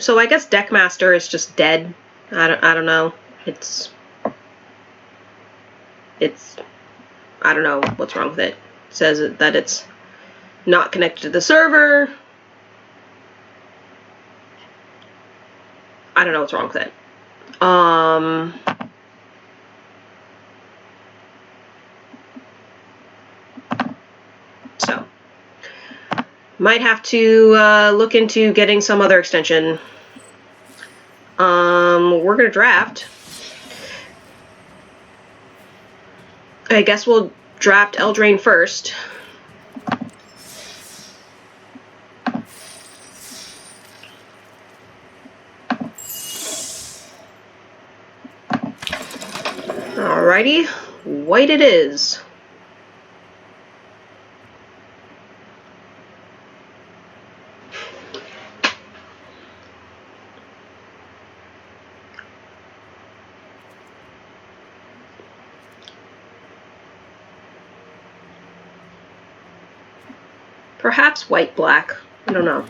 So I guess Deckmaster is just dead. I don't know. It's I don't know what's wrong with it. It says that it's not connected to the server. I don't know what's wrong with it. So might have to look into getting some other extension. We're gonna draft. I guess we'll draft Eldraine first. Alrighty, white it is. Perhaps white-black. I don't know.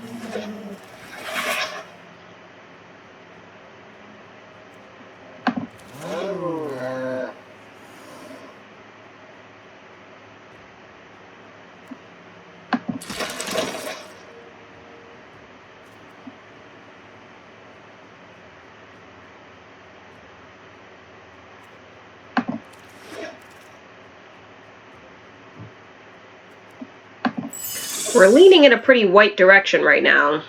We're leaning in a pretty white direction right now.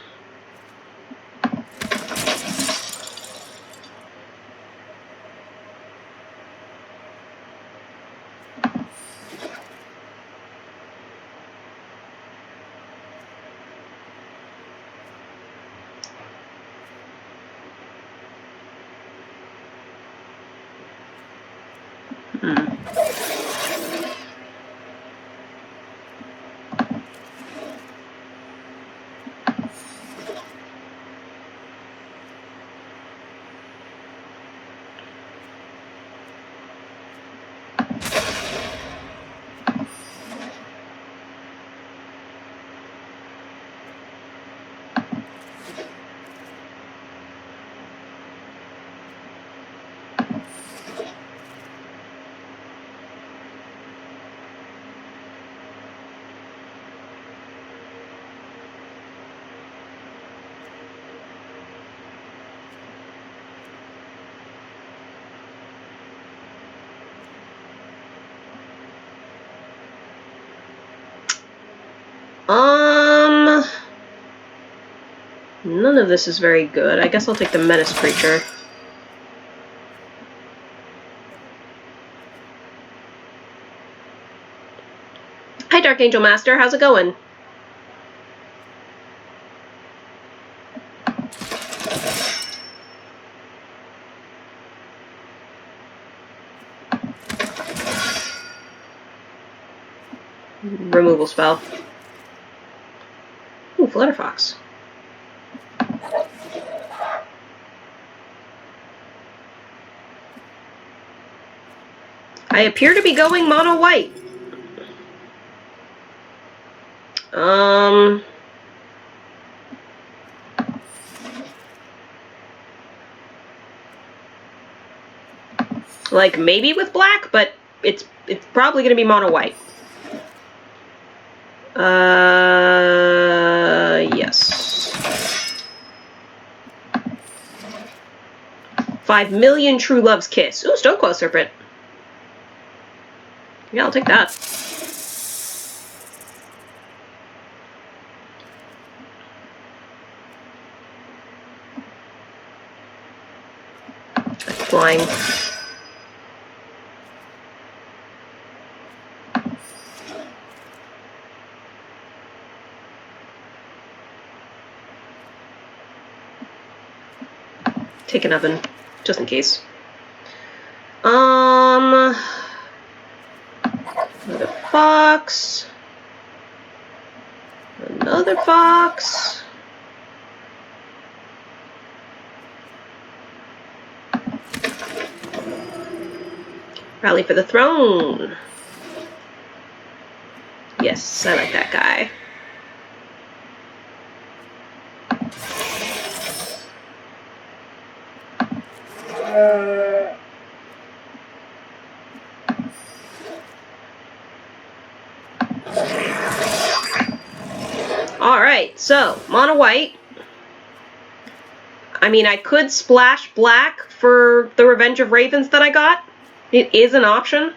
None of this is very good. I guess I'll take the Menace Creature. Hi, Dark Angel Master. How's it going? Removal spell. Ooh, Flutterfox. I appear to be going mono white. Like maybe with black, but it's probably gonna be mono white. Yes. 5 million True Love's Kiss. Ooh, Stonecoil Serpent. Yeah, I'll take that. Flying. Take an oven, just in case. Another fox. Another fox. Rally for the throne. Yes, I like that guy. Alright, so, mono white. I mean, I could splash black for the Revenge of Ravens that I got. It is an option.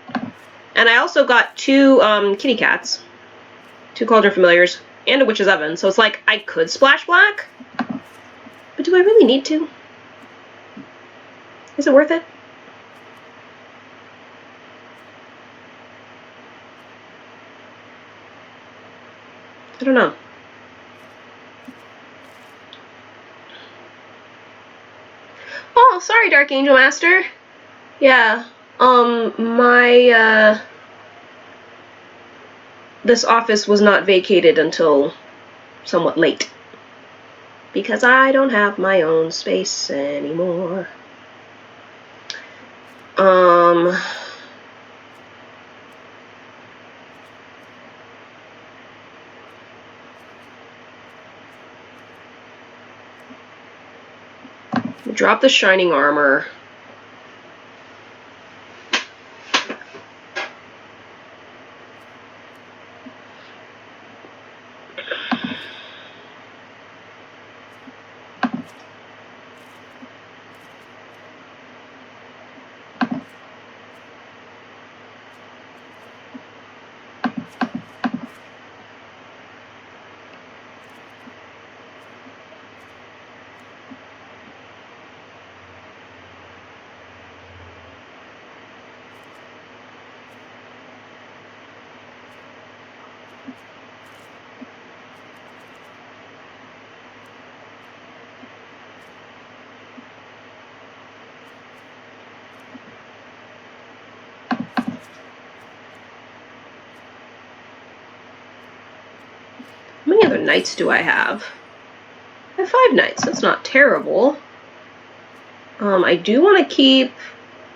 And I also got 2 kitty cats. 2 Cauldron Familiars. And a Witch's Oven. So it's like, I could splash black. But do I really need to? Is it worth it? I don't know. Oh, sorry, Dark Angel Master. Yeah, this office was not vacated until somewhat late. Because I don't have my own space anymore. Drop the Shining Armor. How many other knights do I have? I have 5 knights. That's not terrible. I do want to keep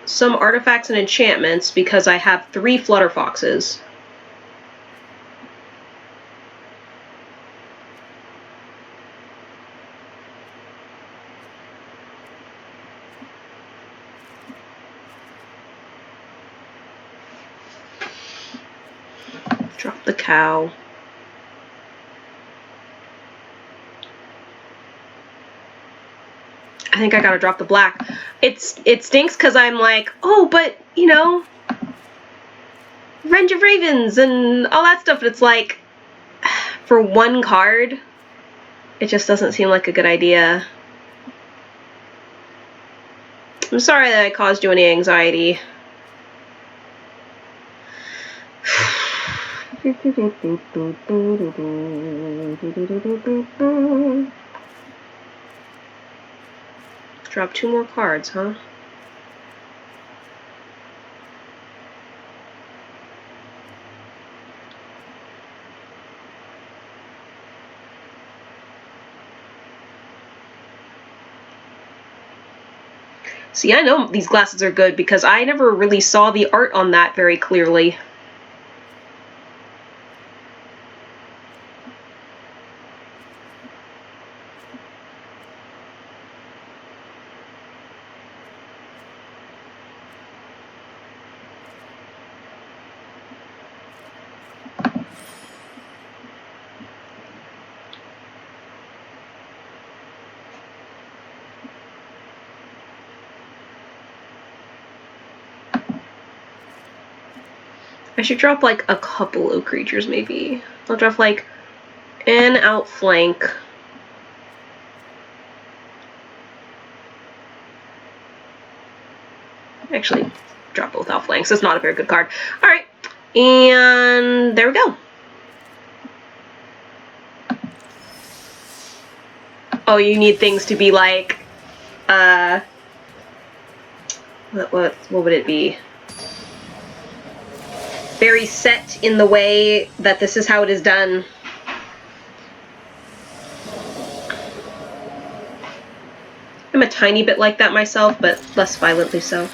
some artifacts and enchantments because I have 3 Flutter Foxes. Drop the cow. I think I gotta drop the black. It stinks because I'm like, oh, but, you know, Revenge of Ravens and all that stuff. It's like, for 1 card, it just doesn't seem like a good idea. I'm sorry that I caused you any anxiety. Drop 2 more cards, huh? See, I know these glasses are good because I never really saw the art on that very clearly. I should drop like a couple of creatures maybe. I'll drop like an outflank. Actually, drop both outflanks. That's not a very good card. Alright, and there we go. Oh, you need things to be like, what would it be? Very set in the way that this is how it is done. I'm a tiny bit like that myself, but less violently so.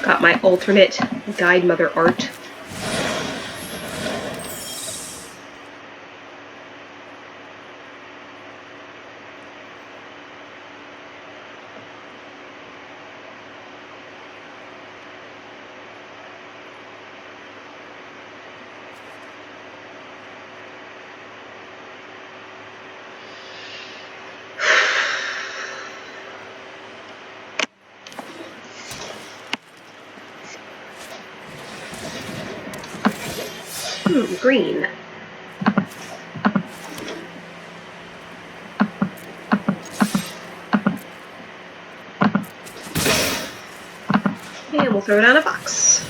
Got my alternate Guide Mother art. Green. And we'll throw it on a box.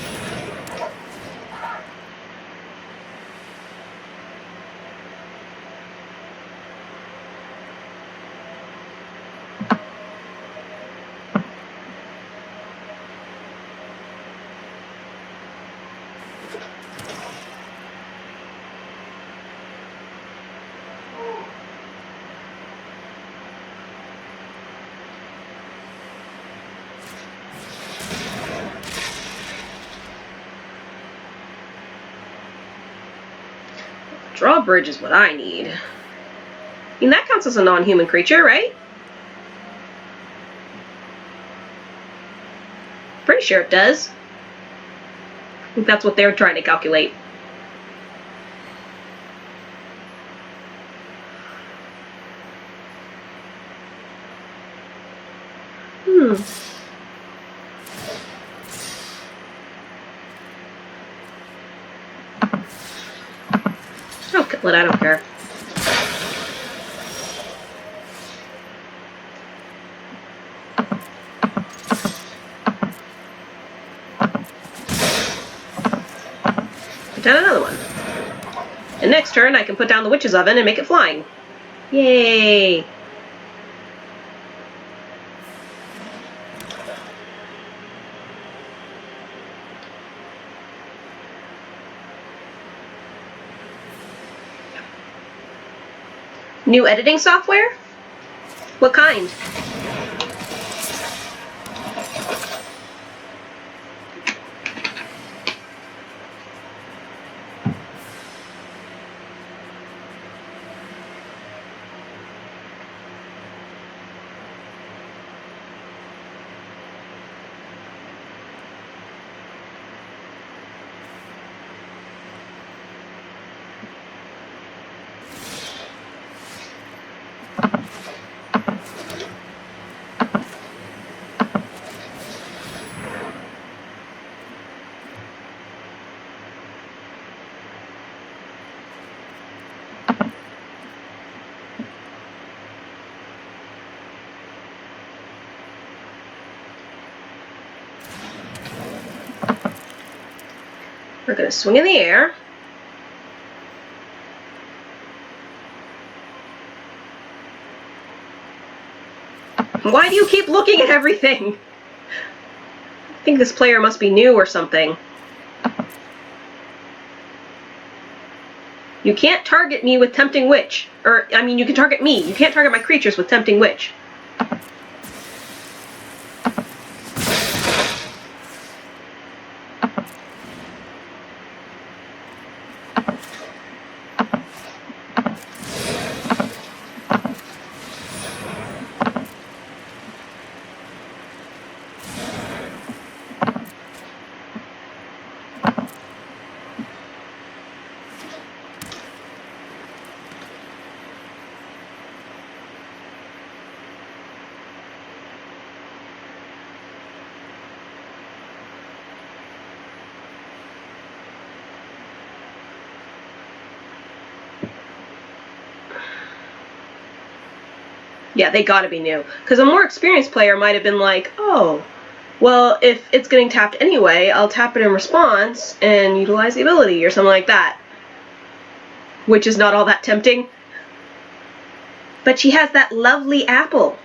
Drawbridge is what I need. I mean, that counts as a non-human creature, right? Pretty sure it does. I think that's what they're trying to calculate. Oh, kill it, I don't care. Put down another one. And next turn I can put down the Witch's Oven and make it flying. Yay! New editing software? What kind? We're going to swing in the air. Why do you keep looking at everything? I think this player must be new or something. You can't target me with Tempting Witch. Or, I mean, you can target me. You can't target my creatures with Tempting Witch. Yeah, they gotta be new. Because a more experienced player might have been like, oh, well, if it's getting tapped anyway, I'll tap it in response and utilize the ability or something like that. Which is not all that tempting. But she has that lovely apple.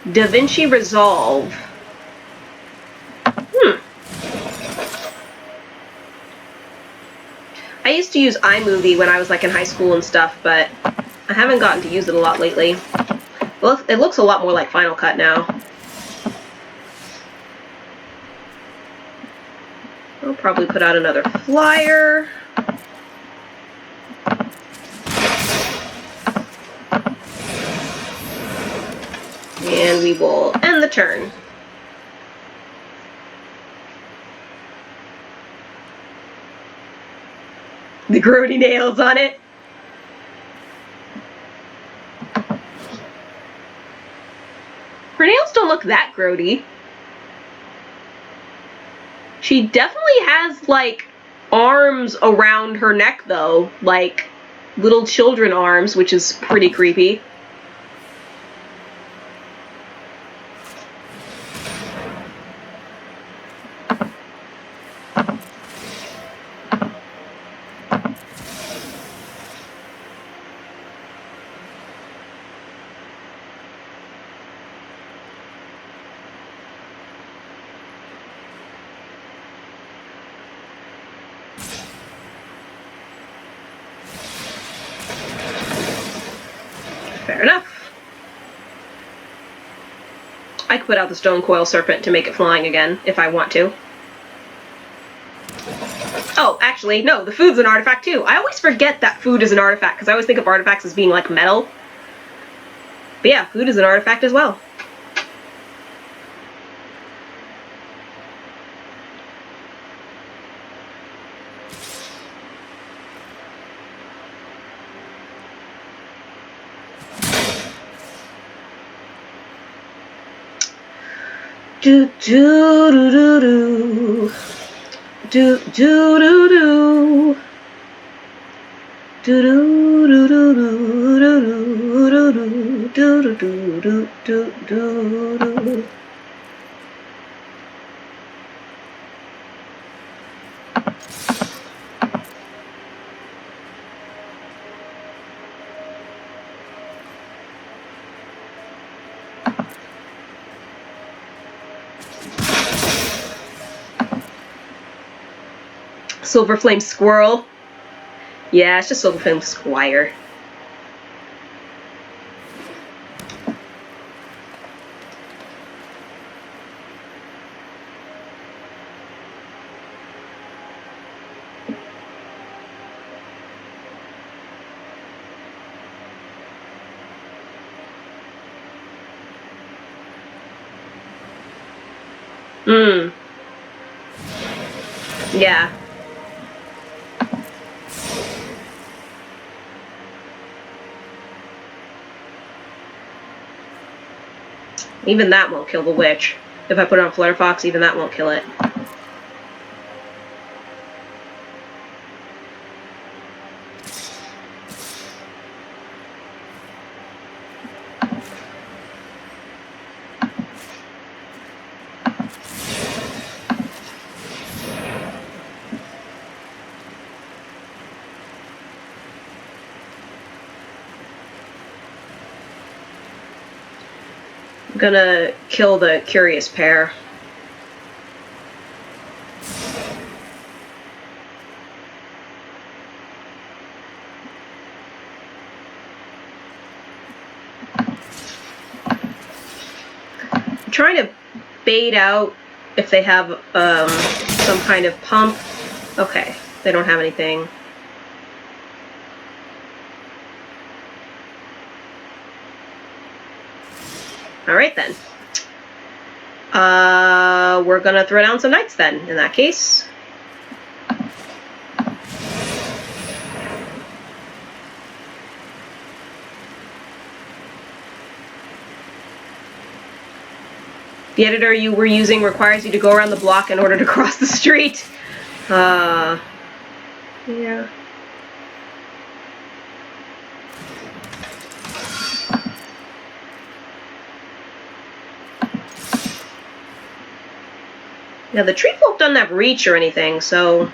Da Vinci Resolve. I used to use iMovie when I was like in high school and stuff, but I haven't gotten to use it a lot lately. Well, it looks a lot more like Final Cut now. I'll probably put out another flyer. And we will end the turn. The grody nails on it. Her nails don't look that grody. She definitely has, like, arms around her neck, though. Like, little children arms, which is pretty creepy. Fair enough. I could put out the Stone Coil Serpent to make it flying again, if I want to. Oh, actually, no, the food's an artifact too. I always forget that food is an artifact, because I always think of artifacts as being like metal. But yeah, food is an artifact as well. Do do do do do do do do do do do do do do do do. Silver Flame Squirrel. Yeah, it's just Silver Flame Squire. Yeah. Even that won't kill the witch. If I put it on Flutterfox, even that won't kill it. I'm gonna kill the Curious Pair. I'm trying to bait out if they have some kind of pump. Okay, they don't have anything. Alright then. We're gonna throw down some knights then, in that case. The editor you were using requires you to go around the block in order to cross the street. Yeah. Now, the tree folk doesn't have reach or anything, so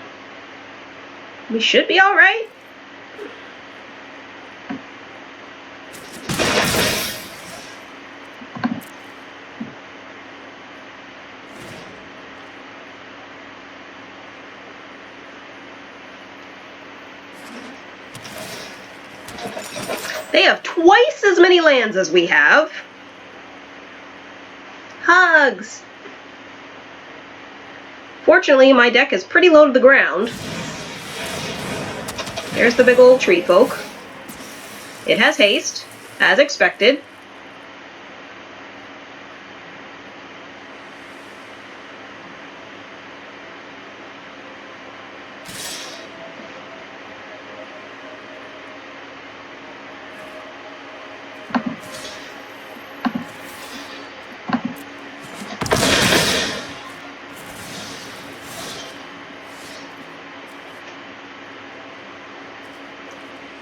we should be alright. They have twice as many lands as we have. Hugs! Fortunately, my deck is pretty low to the ground. There's the big old tree folk. It has haste, as expected.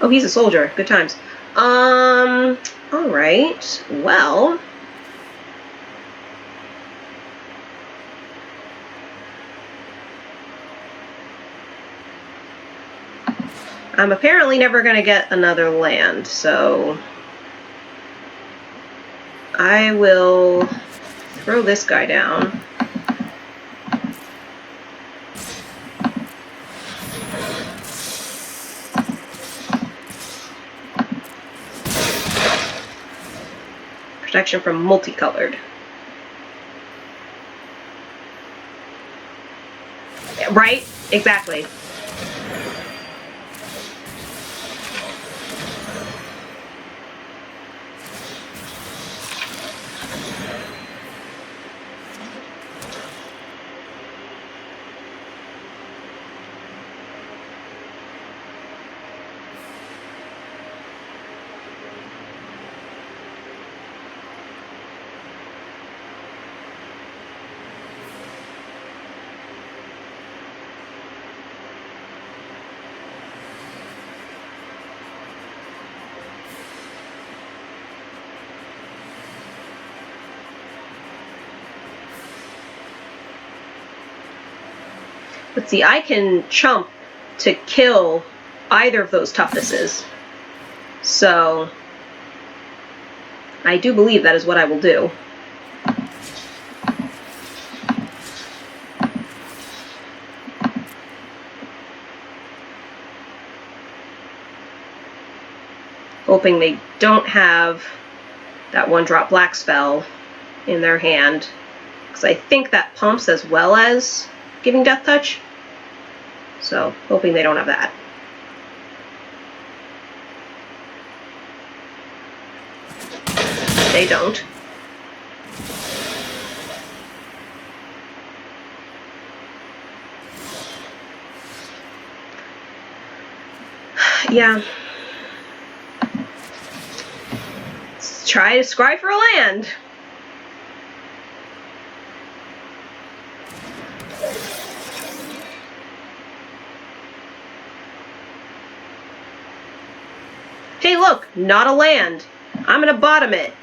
Oh, he's a soldier. Good times. Alright. Well. I'm apparently never going to get another land, so I will throw this guy down. Protection from multicolored. Right? Exactly. Let's see, I can chump to kill either of those toughnesses. So I do believe that is what I will do. Hoping they don't have that 1-drop black spell in their hand, because I think that pumps as well as giving Death Touch. So, hoping they don't have that. They don't. Yeah. Let's try to scry for a land. Hey, look, not a land. I'm gonna bottom it.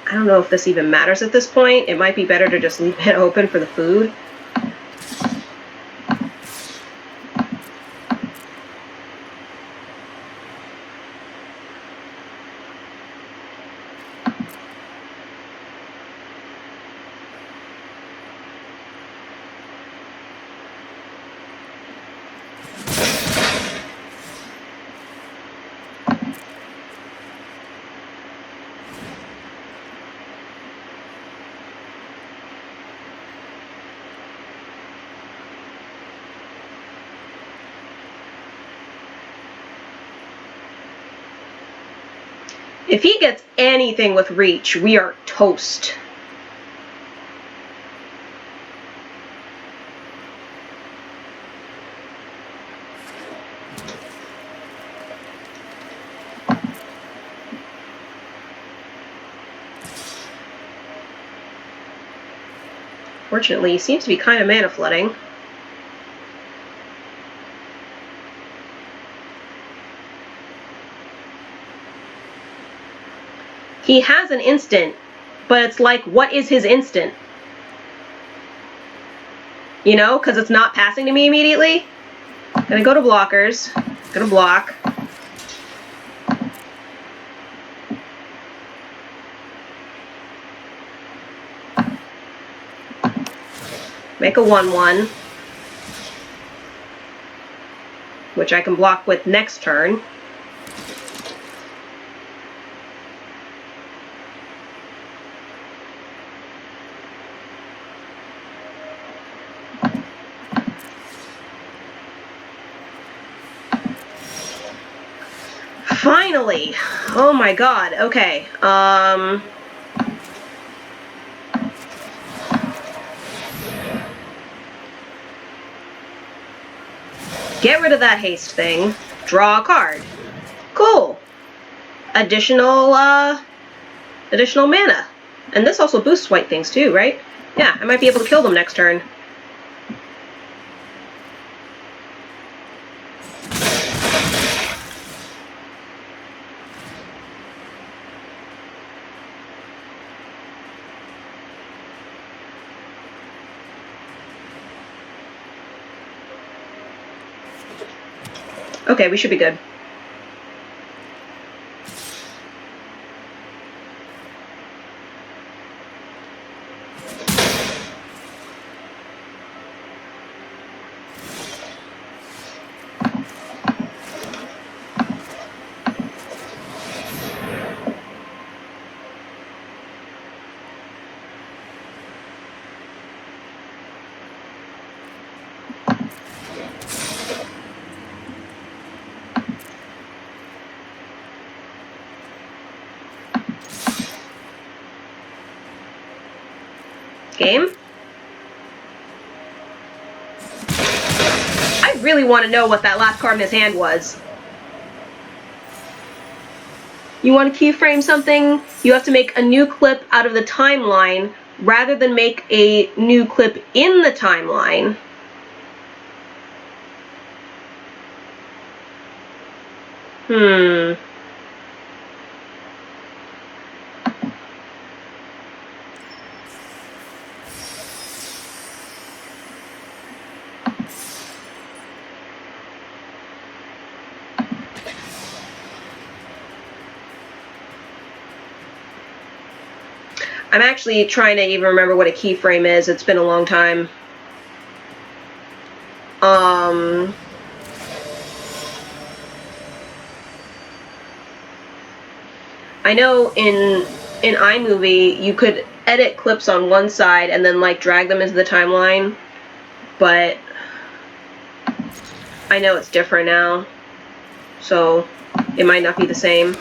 I don't know if this even matters at this point. It might be better to just leave it open for the food. If he gets anything with reach, we are toast. Fortunately, he seems to be kind of mana flooding. He has an instant, but it's like, what is his instant? You know, because it's not passing to me immediately. Gonna go to blockers. Gonna block. Make a 1/1. which I can block with next turn. Finally! Oh my god, okay. Get rid of that haste thing. Draw a card. Cool! Additional mana. And this also boosts white things too, right? Yeah, I might be able to kill them next turn. Okay, we should be good. Game? I really want to know what that last card in his hand was. You want to keyframe something, you have to make a new clip out of the timeline rather than make a new clip in the timeline. I'm actually trying to even remember what a keyframe is. It's been a long time. I know in iMovie you could edit clips on one side and then like drag them into the timeline, but I know it's different now, so it might not be the same.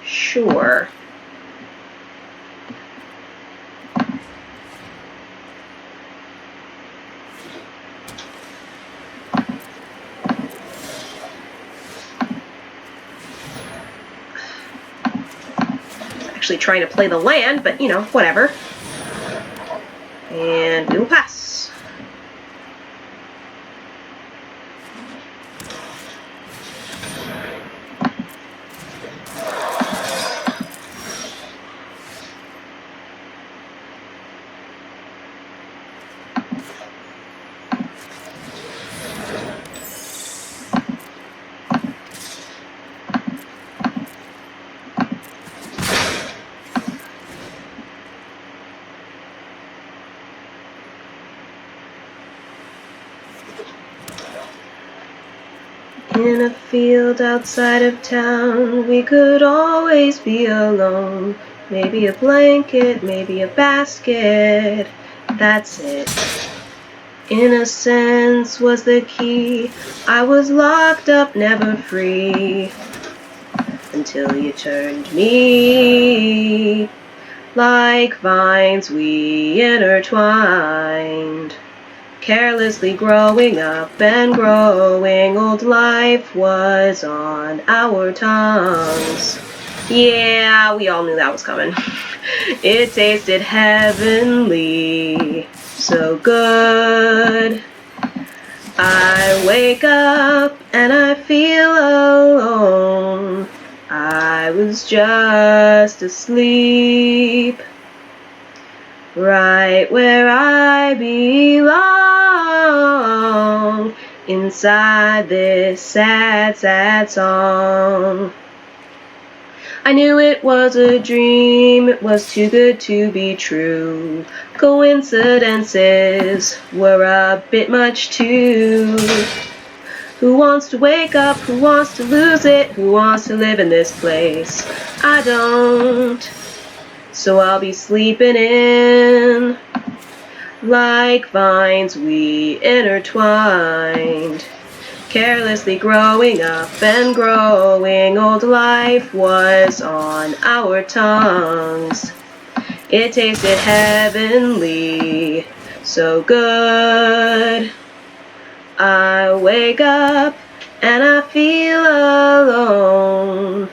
Sure. Actually trying to play the land, but you know, whatever. And we will pass. In a field outside of town, we could always be alone. Maybe a blanket, maybe a basket, that's it. Innocence was the key, I was locked up, never free. Until you turned me, like vines we intertwined. Carelessly growing up and growing, old life was on our tongues. Yeah, we all knew that was coming. It tasted heavenly, so good. I wake up and I feel alone. I was just asleep, right where I belong, inside this sad, sad song. I knew it was a dream, it was too good to be true. Coincidences were a bit much too. Who wants to wake up? Who wants to lose it? Who wants to live in this place? I don't. So I'll be sleeping in. Like vines we intertwined. Carelessly growing up and growing old, life was on our tongues. It tasted heavenly, so good. I wake up and I feel alone.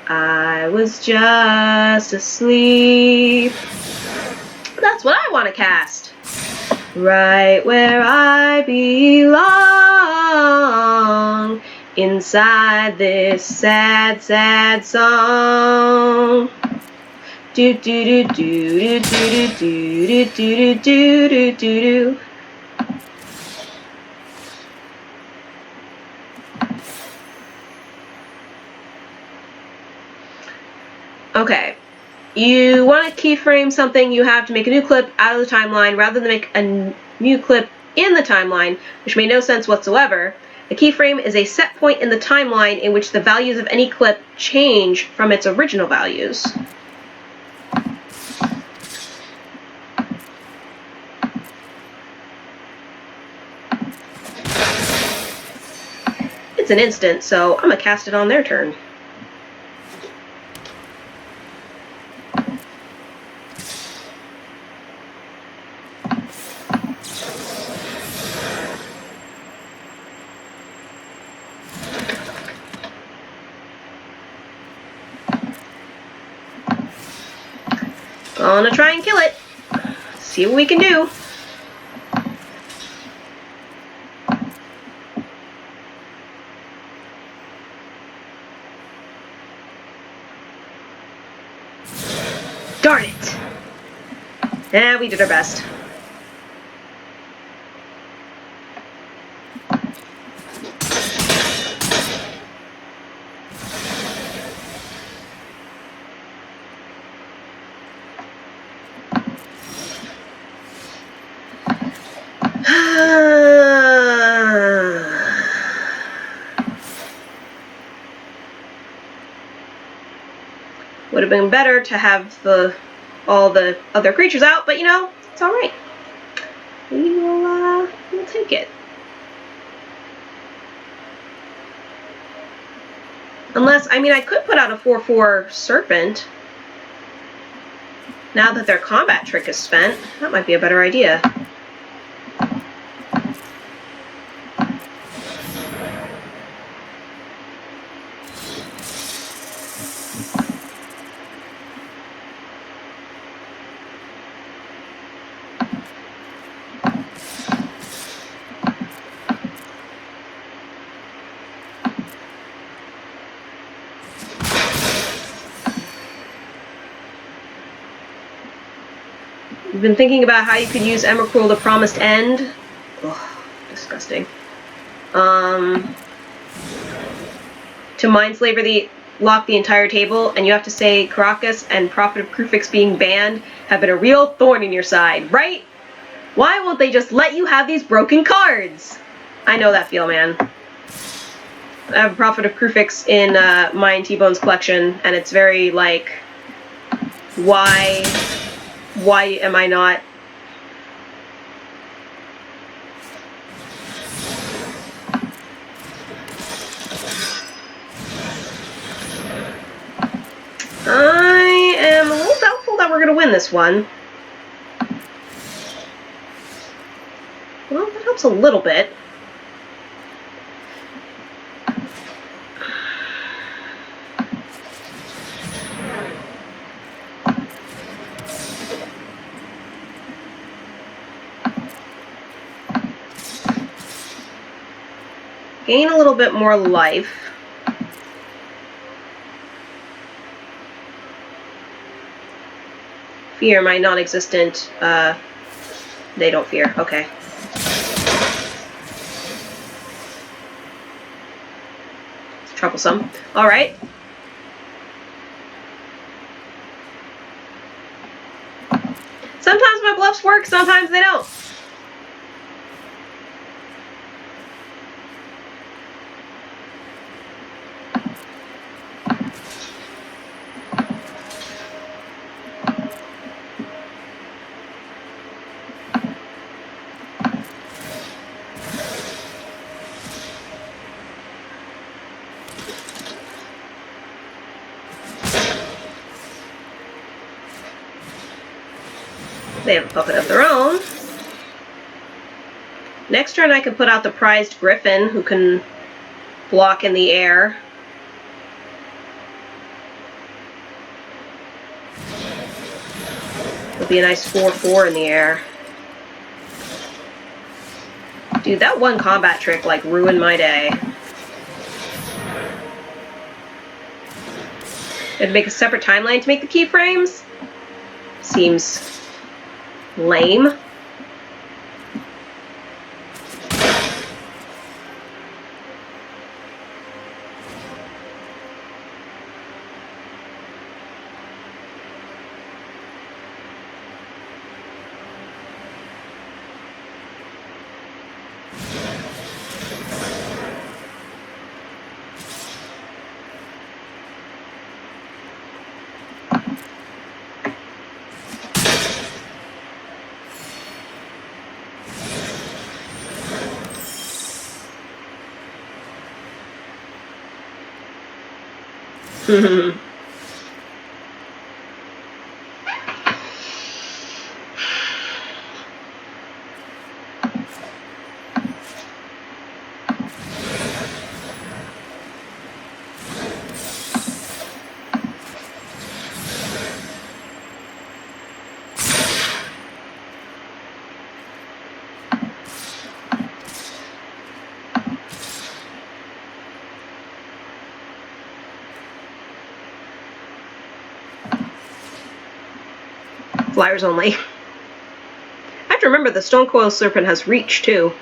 I was just asleep. That's what I want to cast. Right where I belong, inside this sad, sad song. Do do do do do do do do do do do do. Okay. You want to keyframe something, you have to make a new clip out of the timeline rather than make a new clip in the timeline, which made no sense whatsoever. A keyframe is a set point in the timeline in which the values of any clip change from its original values. It's an instant, so I'm going to cast it on their turn. Gonna try and kill it. See what we can do. Darn it! Yeah, we did our best. Would have been better to have all the other creatures out, but you know, it's alright. We'll take it. Unless, I mean, I could put out a 4/4 Serpent. Now that their combat trick is spent, that might be a better idea. You've been thinking about how you could use Emrakul, the Promised End. Ugh, disgusting. To Mindslaver lock the entire table, and you have to say Caracas and Prophet of Krufix being banned have been a real thorn in your side, right? Why won't they just let you have these broken cards? I know that feel, man. I have a Prophet of Krufix in my and T-Bone's collection, and it's very, like, why am I not? I am a little doubtful that we're going to win this one. Well, that helps a little bit. Gain a little bit more life. Fear my non-existent, they don't fear, okay. It's troublesome. Alright. Sometimes my bluffs work, sometimes they don't. They have a puppet of their own. Next turn I can put out the prized griffin, who can block in the air. It'll be a nice 4/4 in the air. Dude, that one combat trick, like, ruined my day. Had to make a separate timeline to make the keyframes? Seems lame. Flyers only. I have to remember the Stone Coil Serpent has reach, too.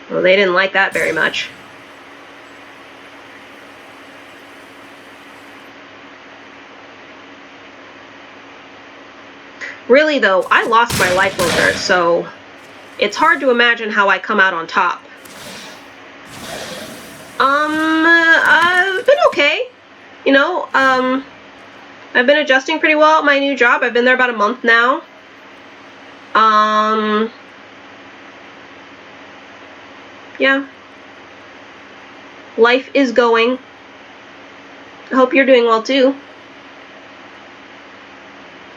Well, they didn't like that very much. Really, though, I lost my life filter, so it's hard to imagine how I come out on top. I've been okay. You know, I've been adjusting pretty well at my new job. I've been there about a month now. Yeah. Life is going. I hope you're doing well, too.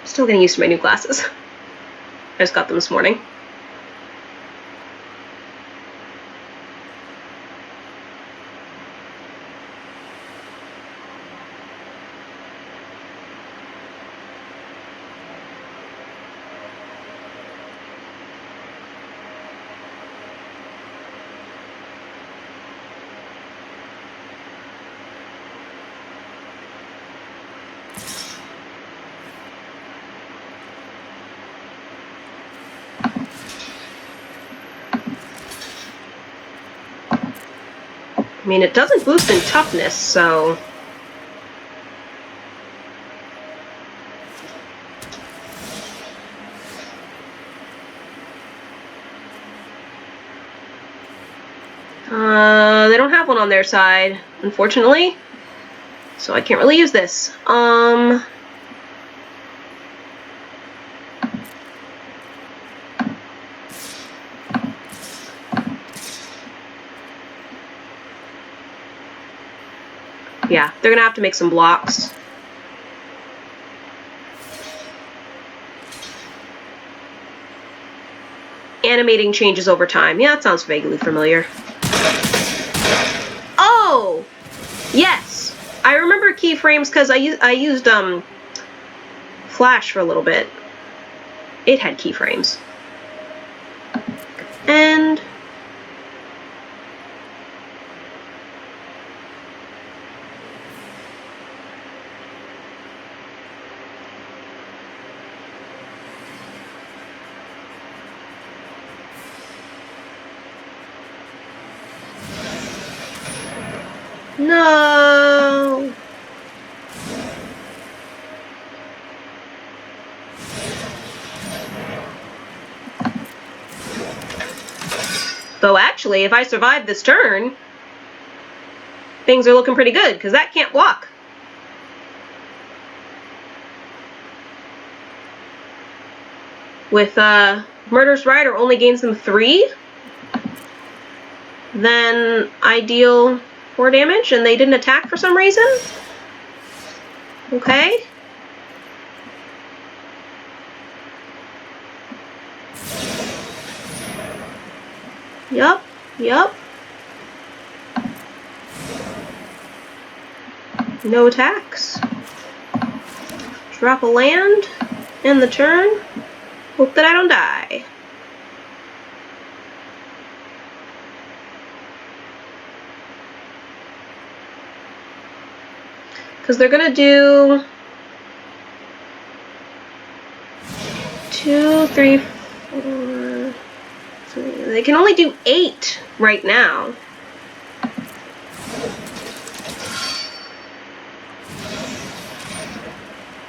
Still getting used to my new glasses. I just got them this morning. I mean, it doesn't boost in toughness, so... they don't have one on their side, unfortunately. So I can't really use this. Yeah, they're gonna have to make some blocks. Animating changes over time. Yeah, that sounds vaguely familiar. Oh! Yes! I remember keyframes because I used Flash for a little bit. It had keyframes. And... No! Though actually, if I survive this turn, things are looking pretty good, because that can't block. With Murderous Rider only gains them 3, then I deal 4 damage, and they didn't attack for some reason? Okay. Yup, yup. No attacks. Drop a land, end the turn. Hope that I don't die. Because they're gonna do 2, 3, 4, 3. They can only do 8 right now.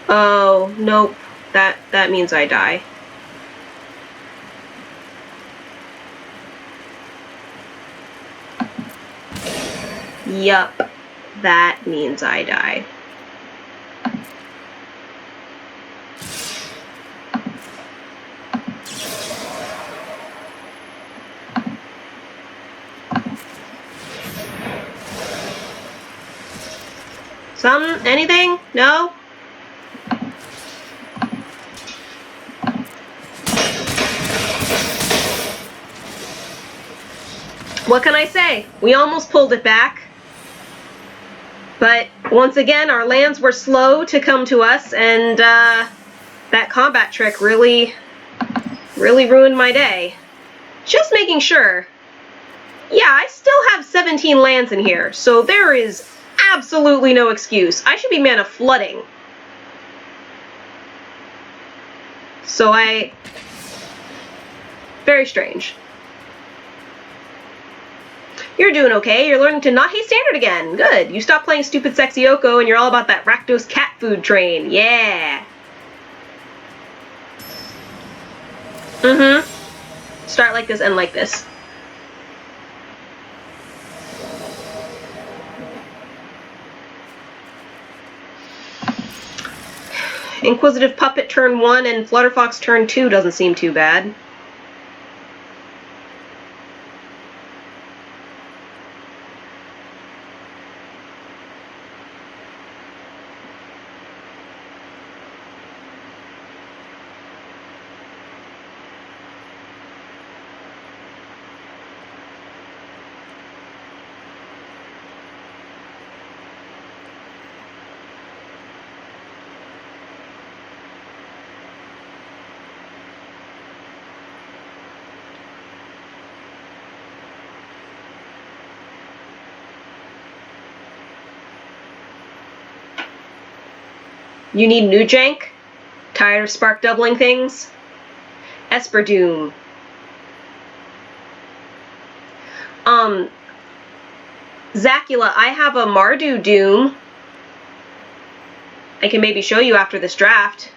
Oh, nope. That means I die. Yup. That means I die. Anything? No? What can I say? We almost pulled it back. But once again, our lands were slow to come to us, and that combat trick really ruined my day. Just making sure. Yeah, I still have 17 lands in here, so there is absolutely no excuse. I should be mana flooding. So very strange. You're doing okay. You're learning to not hate standard again. Good. You stopped playing stupid sexy Oko and you're all about that Rakdos cat food train. Yeah. Start like this, end like this. Inquisitive Puppet turn 1 and Flutterfox turn 2 doesn't seem too bad. You need new jank? Tired of spark doubling things? Esper Doom. Zacula, I have a Mardu Doom. I can maybe show you after this draft.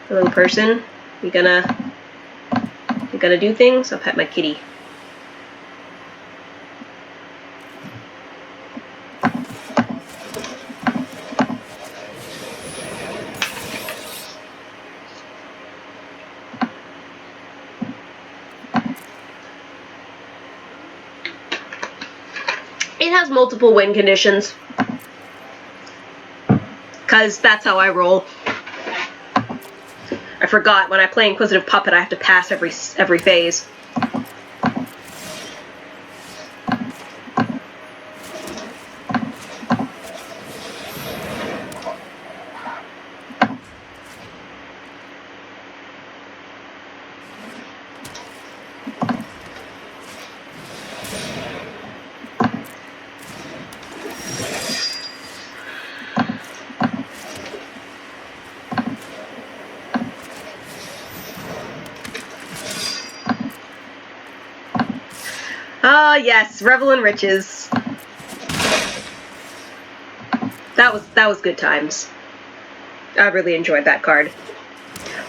Hello, person. You gonna do things? I'll pet my kitty. It has multiple win conditions. Because that's how I roll. I forgot, when I play Inquisitive Puppet, I have to pass every phase. Ah, yes, revel in riches. that was good times. I really enjoyed that card.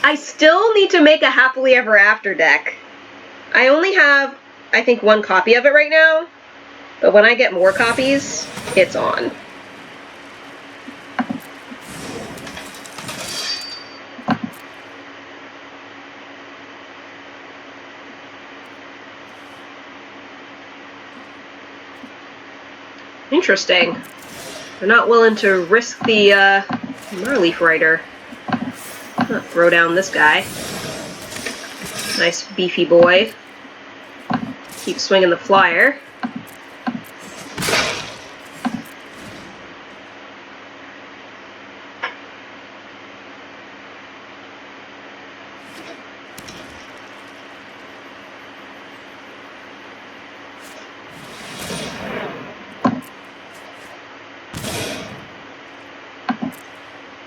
I still need to make a Happily Ever After deck. I only have, I think, one copy of it right now, but when I get more copies, it's on. Interesting. They're not willing to risk the Marleaf Rider. I'll throw down this guy. Nice beefy boy. Keep swinging the flyer.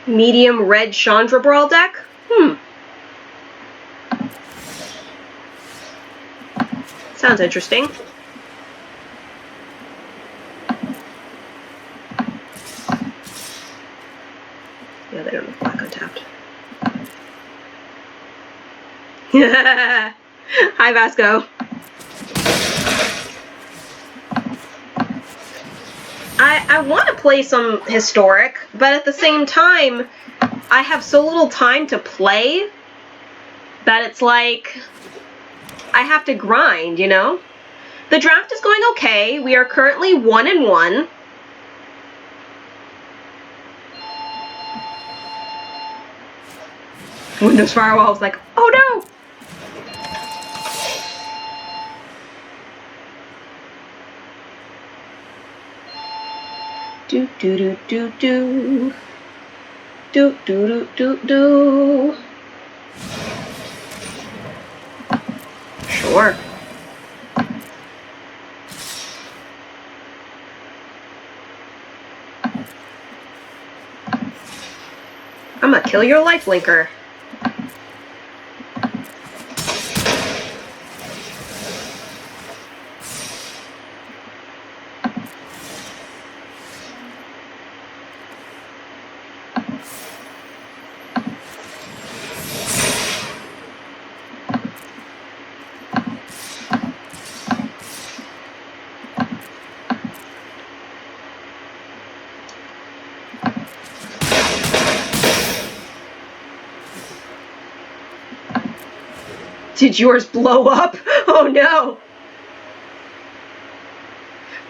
Medium red Chandra Brawl deck? Sounds interesting. Yeah, they don't have black untapped. Hi, Vasco. I want to play some Historic, but at the same time, I have so little time to play that it's like I have to grind, you know? The draft is going okay. We are currently 1-1. Windows Firewall was like, oh no! Do do do do do. Do do do do do. Sure. I'm gonna kill your lifelinker. Did yours blow up? Oh no!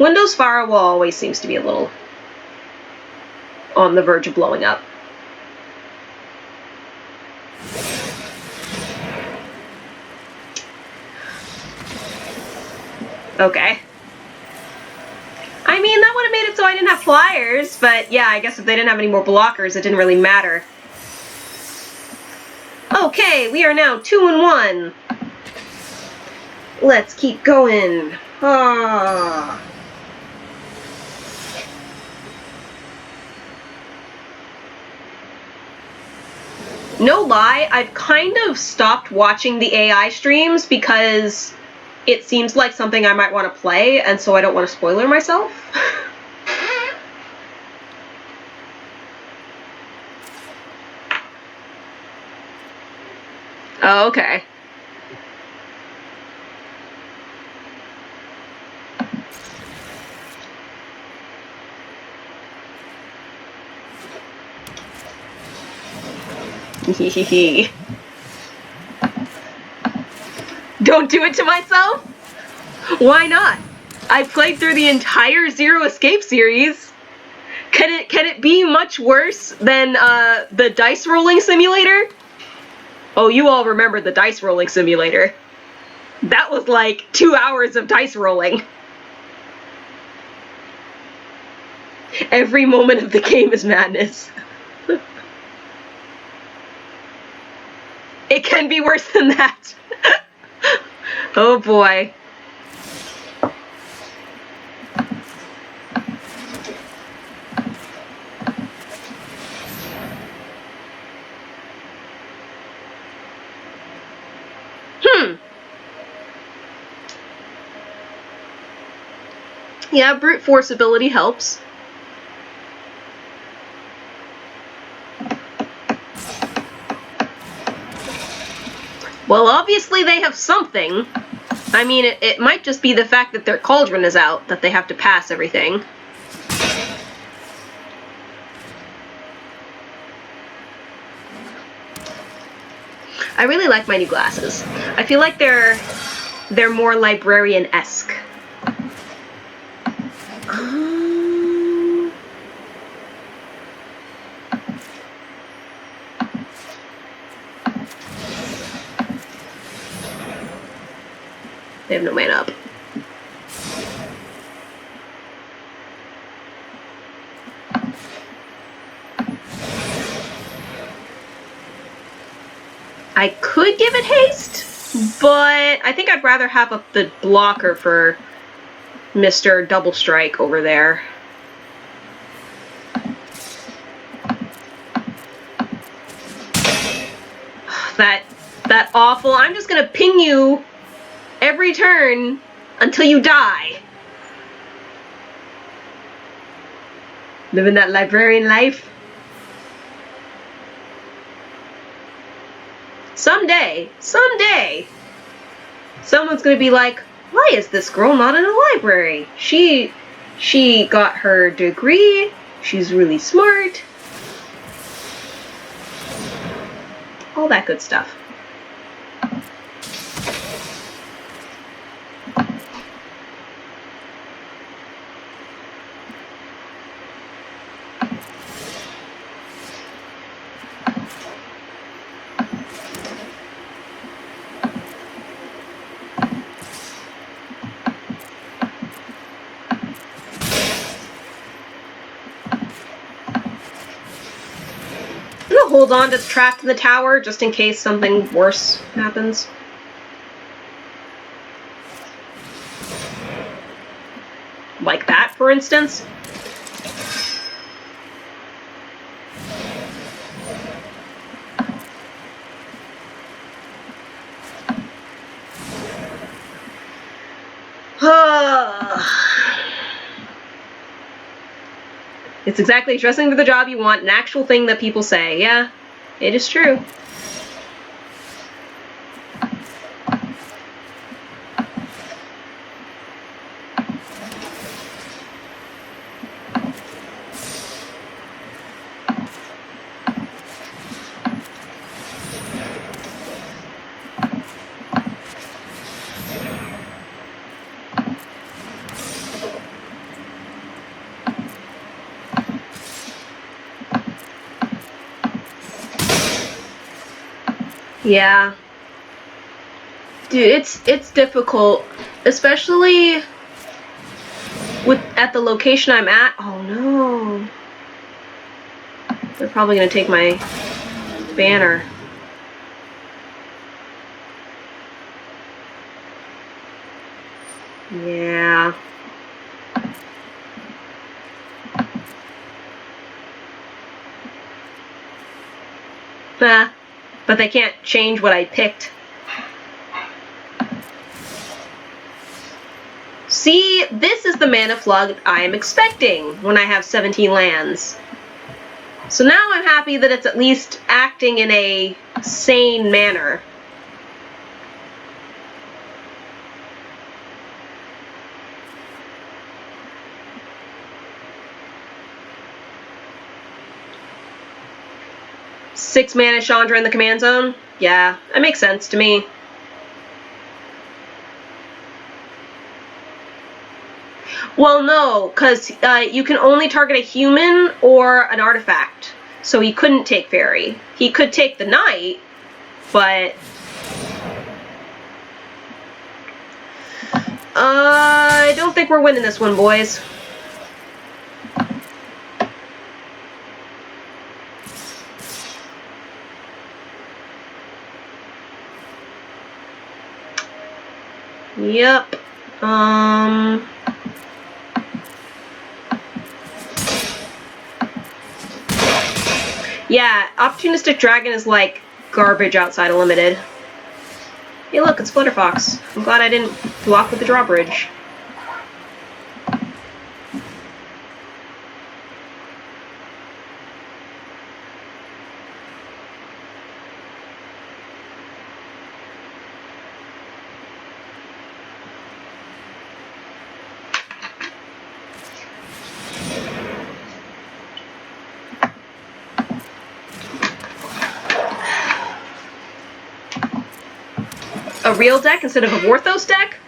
Windows Firewall always seems to be a little on the verge of blowing up. Okay. I mean, that would have made it so I didn't have flyers, but yeah, I guess if they didn't have any more blockers, it didn't really matter. Okay, we are now 2-1. Let's keep going. Ah. No lie, I've kind of stopped watching the AI streams because it seems like something I might want to play, and so I don't want to spoiler myself. Oh, okay. Don't do it to myself? Why not? I played through the entire Zero Escape series. Can it be much worse than the dice rolling simulator? Oh, you all remember the dice rolling simulator. That was like 2 hours of dice rolling. Every moment of the game is madness. It can be worse than that. Oh boy. Yeah, brute force ability helps. Well, obviously they have something. I mean, it might just be the fact that their cauldron is out that they have to pass everything. I really like my new glasses. I feel like they're more librarian-esque. They have no mana up. I could give it haste, but I think I'd rather have up the blocker for Mr. Double Strike over there. That awful. I'm just gonna ping you every turn until you die. Living that librarian life. Someday, someone's gonna be like, why is this girl not in a library? She got her degree, she's really smart. All that good stuff. Hold on to trapped in the tower just in case something worse happens. Like that, for instance. It's exactly dressing for the job you want, an actual thing that people say. Yeah, it is true. Yeah. Dude, it's difficult, especially at the location I'm at. Oh no. They're probably gonna take my banner. Yeah. But they can't change what I picked. See, this is the mana flood I am expecting when I have 17 lands. So now I'm happy that it's at least acting in a sane manner. Six mana Chandra in the command zone? Yeah, that makes sense to me. Well, no, because you can only target a human or an artifact. So he couldn't take fairy. He could take the knight, but... I don't think we're winning this one, boys. Yep. Yeah, Opportunistic Dragon is like garbage outside of Limited. Hey look, it's Flutterfox. I'm glad I didn't block with the drawbridge. a real deck instead of a Vorthos deck.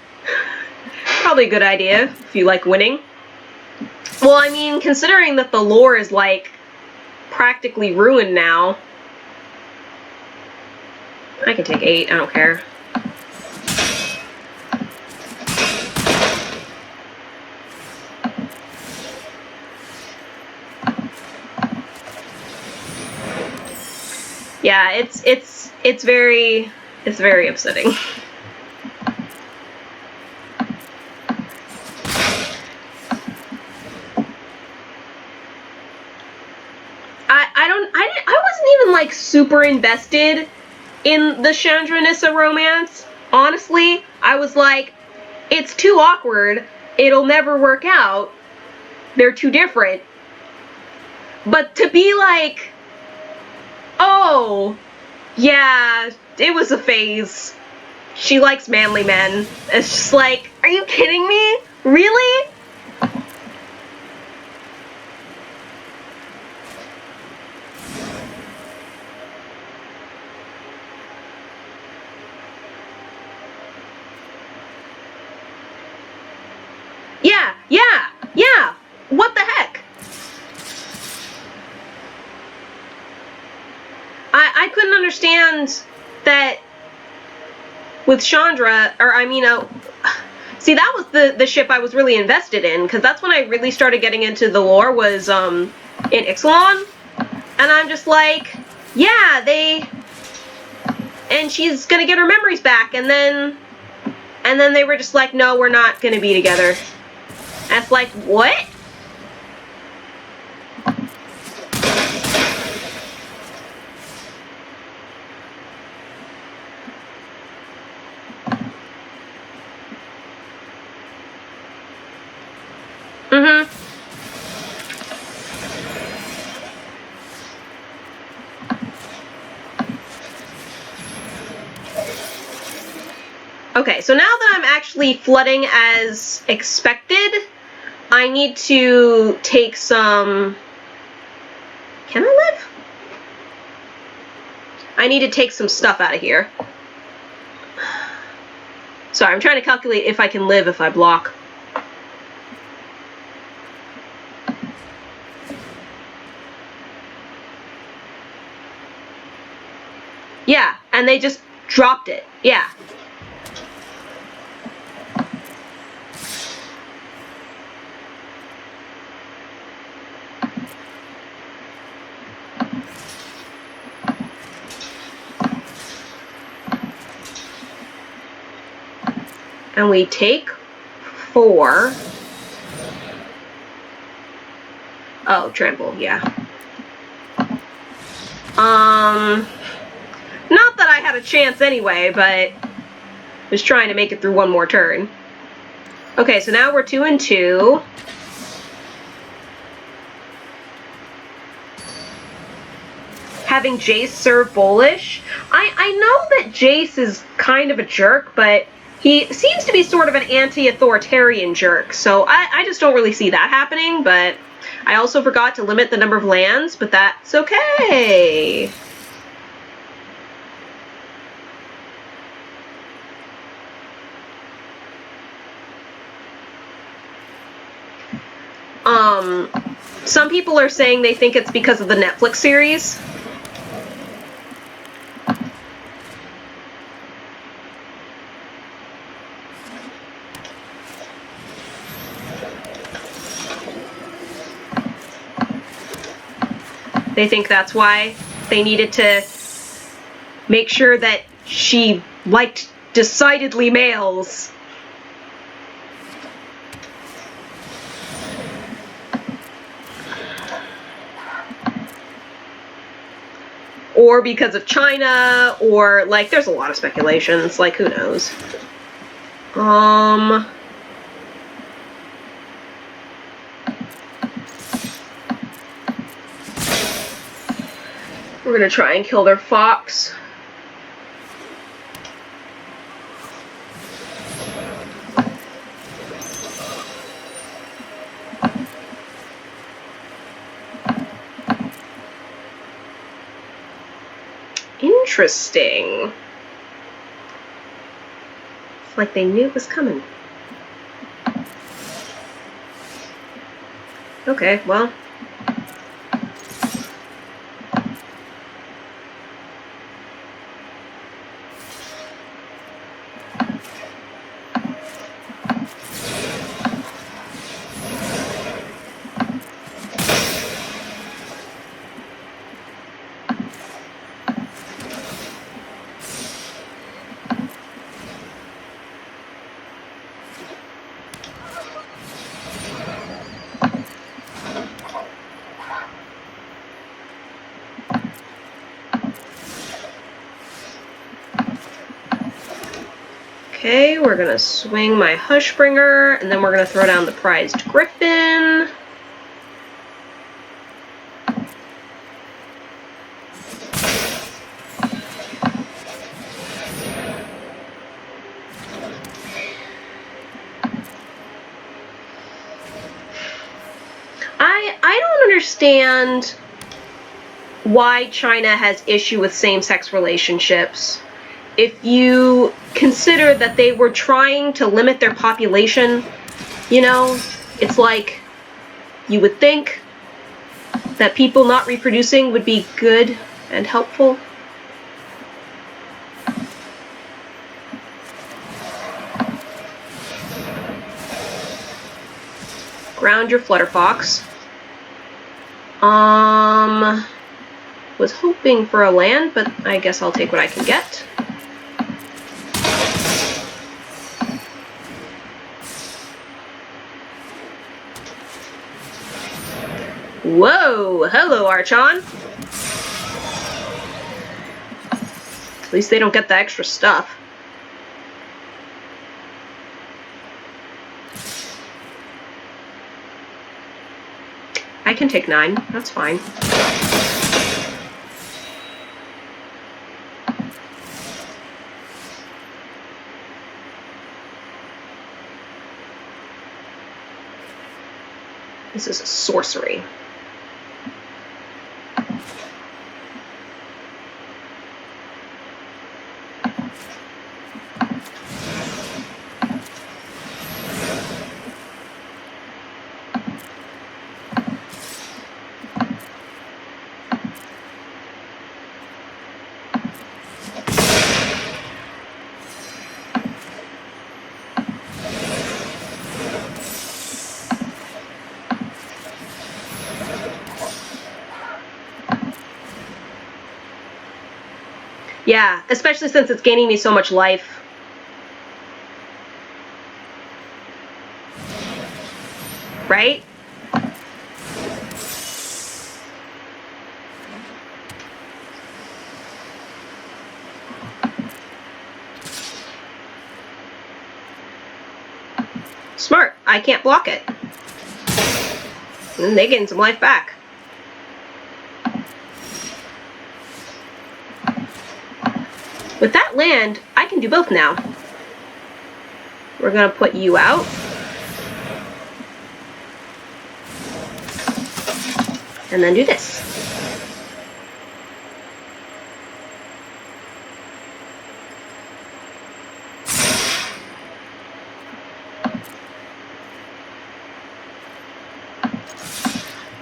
Probably a good idea if you like winning. Well, I mean, considering that the lore is, like, practically ruined now. I can take 8, I don't care. Yeah, it's very upsetting. I wasn't even like super invested in the Chandra Nissa romance. Honestly, I was like, it's too awkward. It'll never work out. They're too different. But to be like, oh, yeah, it was a phase. She likes manly men. It's just like, are you kidding me? Really? Yeah. What the heck? I couldn't understand that with Chandra, or I mean, see, that was the ship I was really invested in, because that's when I really started getting into the lore, was in Ixalan, and I'm just like, yeah, and she's gonna get her memories back, and then they were just like, no, we're not gonna be together. And it's like, what? Okay, so now that I'm actually flooding as expected, I need to take some... Can I live? I need to take some stuff out of here. Sorry, I'm trying to calculate if I can live if I block. Yeah, and they just dropped it. Yeah. And we take 4. Oh, trample, yeah. Not that I had a chance anyway, but just trying to make it through one more turn. Okay, so now we're 2 and 2. Having Jace serve Bullish. I know that Jace is kind of a jerk, but he seems to be sort of an anti-authoritarian jerk, so I just don't really see that happening, but I also forgot to limit the number of lands, but that's okay. Some people are saying they think it's because of the Netflix series. They think that's why they needed to make sure that she liked decidedly males. Or because of China, or, like, there's a lot of speculations, like, who knows. We're gonna try and kill their fox. Interesting. Like they knew it was coming. Okay, well. Okay, we're gonna swing my Hushbringer, and then we're gonna throw down the prized Griffin. I don't understand why China has issue with same-sex relationships. If you consider that they were trying to limit their population, you know, it's like you would think that people not reproducing would be good and helpful. Ground your Flutterfox. Was hoping for a land, but I guess I'll take what I can get. Whoa! Hello, Archon! At least they don't get the extra stuff. I can take 9. That's fine. This is a sorcery. Yeah, especially since it's gaining me so much life. Right? Smart. I can't block it. And they gain some life back. With that land, I can do both now. We're going to put you out. And then do this.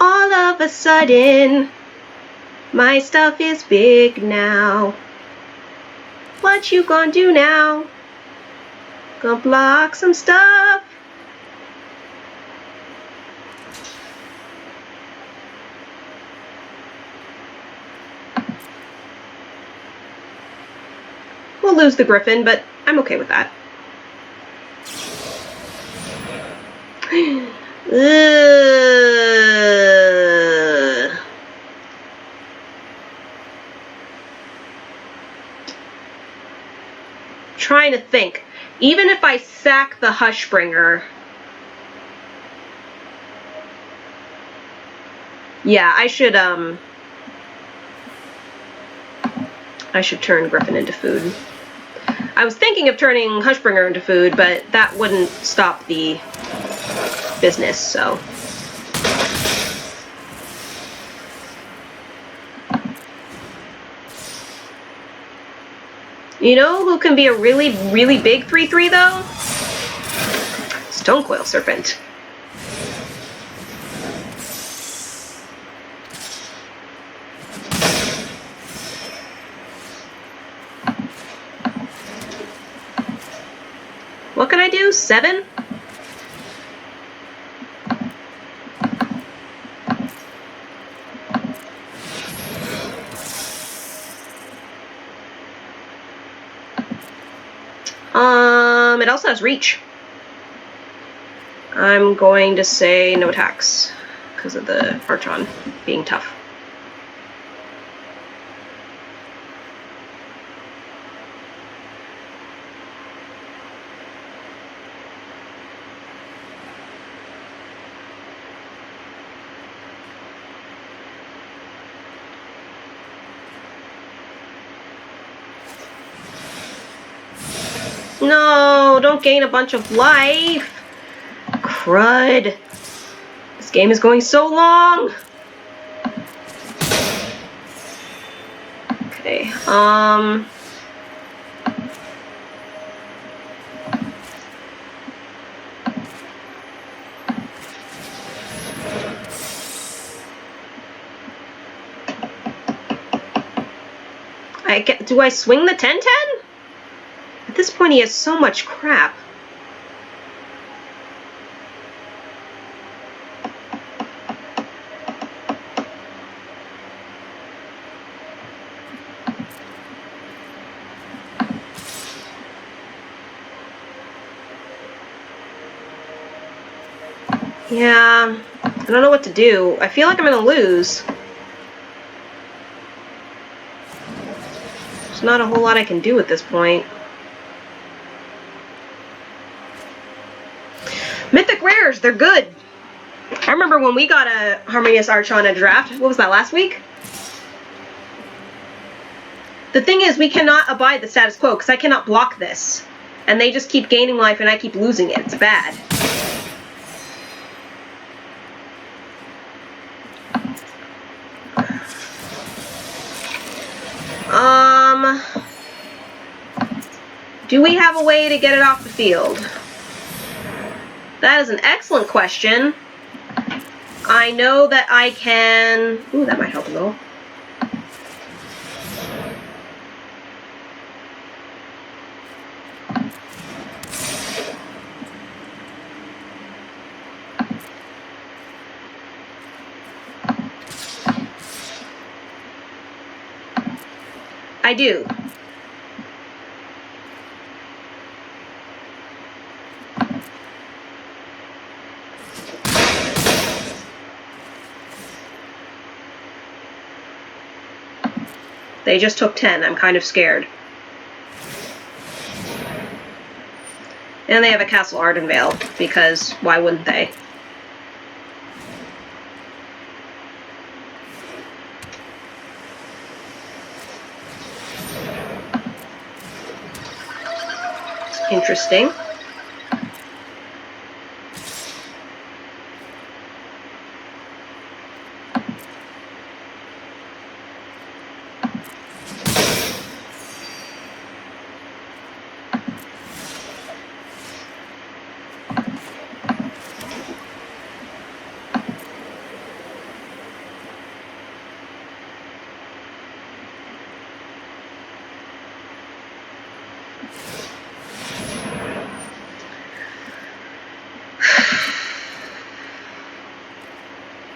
All of a sudden, my stuff is big now. What you gonna do now? Gonna block some stuff. We'll lose the Griffin, but I'm okay with that. Trying to think. Even if I sack the Hushbringer, yeah, I should turn Griffin into food. I was thinking of turning Hushbringer into food, but that wouldn't stop the business, so. You know who can be a really, really big 3/3 though? Stonecoil Serpent. What can I do? 7? It also has reach. I'm going to say no attacks because of the Archon being tough. No, don't gain a bunch of life. Crud. This game is going so long. Okay, do I swing the 10/10? At this point, he has so much crap. Yeah, I don't know what to do. I feel like I'm gonna lose. There's not a whole lot I can do at this point. Mythic rares, they're good. I remember when we got a Harmonious Archon at draft. What was that, last week? The thing is, we cannot abide the status quo because I cannot block this. And they just keep gaining life and I keep losing it. It's bad. Do we have a way to get it off the field? That is an excellent question. I know that I can... Ooh, that might help a little. I do. They just took 10. I'm kind of scared. And they have a Castle Ardenvale, because why wouldn't they? Interesting.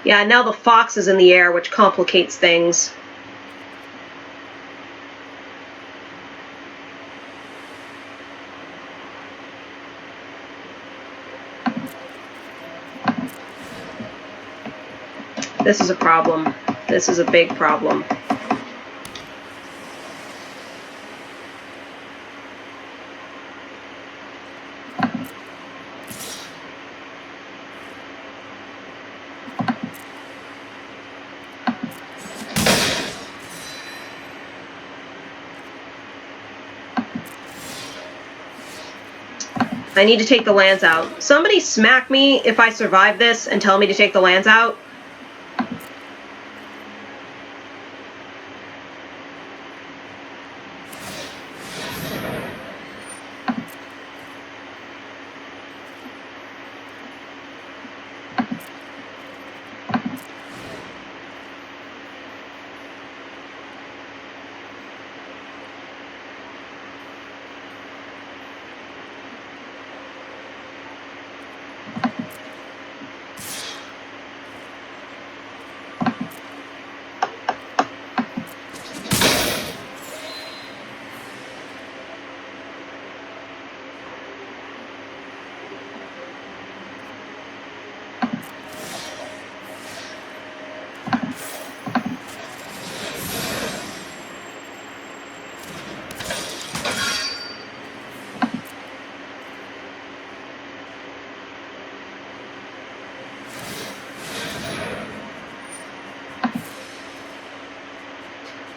Yeah, now the fox is in the air, which complicates things. This is a problem. This is a big problem. I need to take the lands out. Somebody smack me if I survive this and tell me to take the lands out.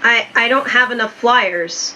I don't have enough flyers.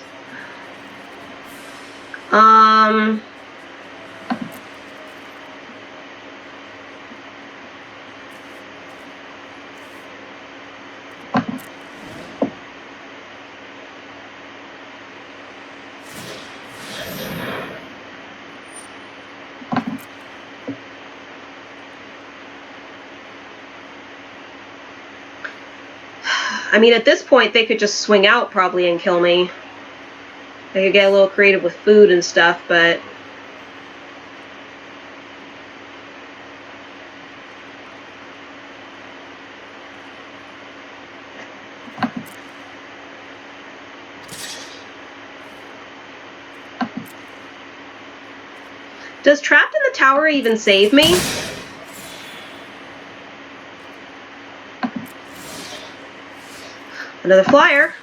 I mean, at this point, they could just swing out probably and kill me. They could get a little creative with food and stuff, but... Does Trapped in the Tower even save me? Another flyer.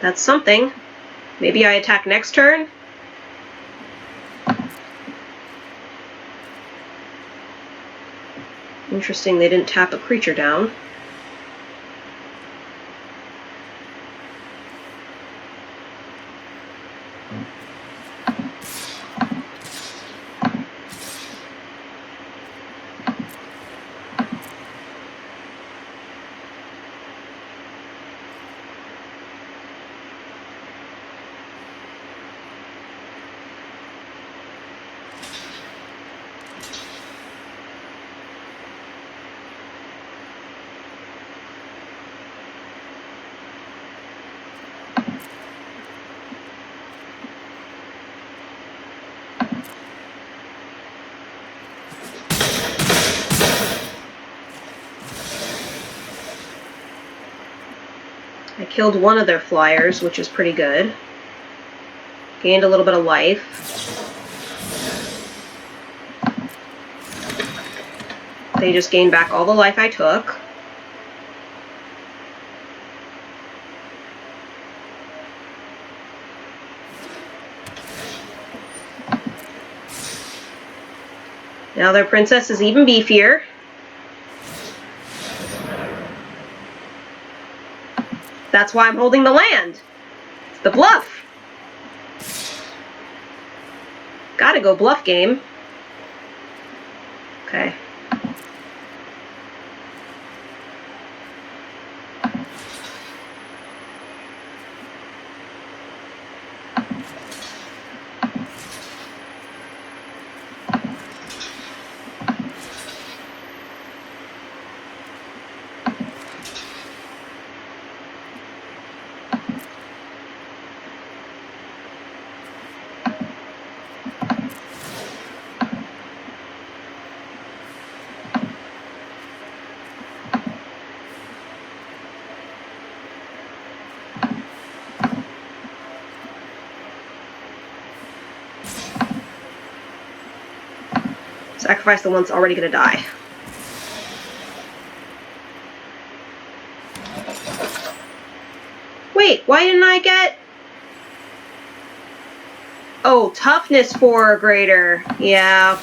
That's something. Maybe I attack next turn? Interesting, they didn't tap a creature down. I killed one of their flyers, which is pretty good. Gained a little bit of life. They just gained back all the life I took. Now their princess is even beefier. That's why I'm holding the land. It's the bluff. Gotta go bluff game. Okay. Sacrifice the one that's already gonna die. Wait, why didn't I get... Oh, toughness 4 or greater. Yeah.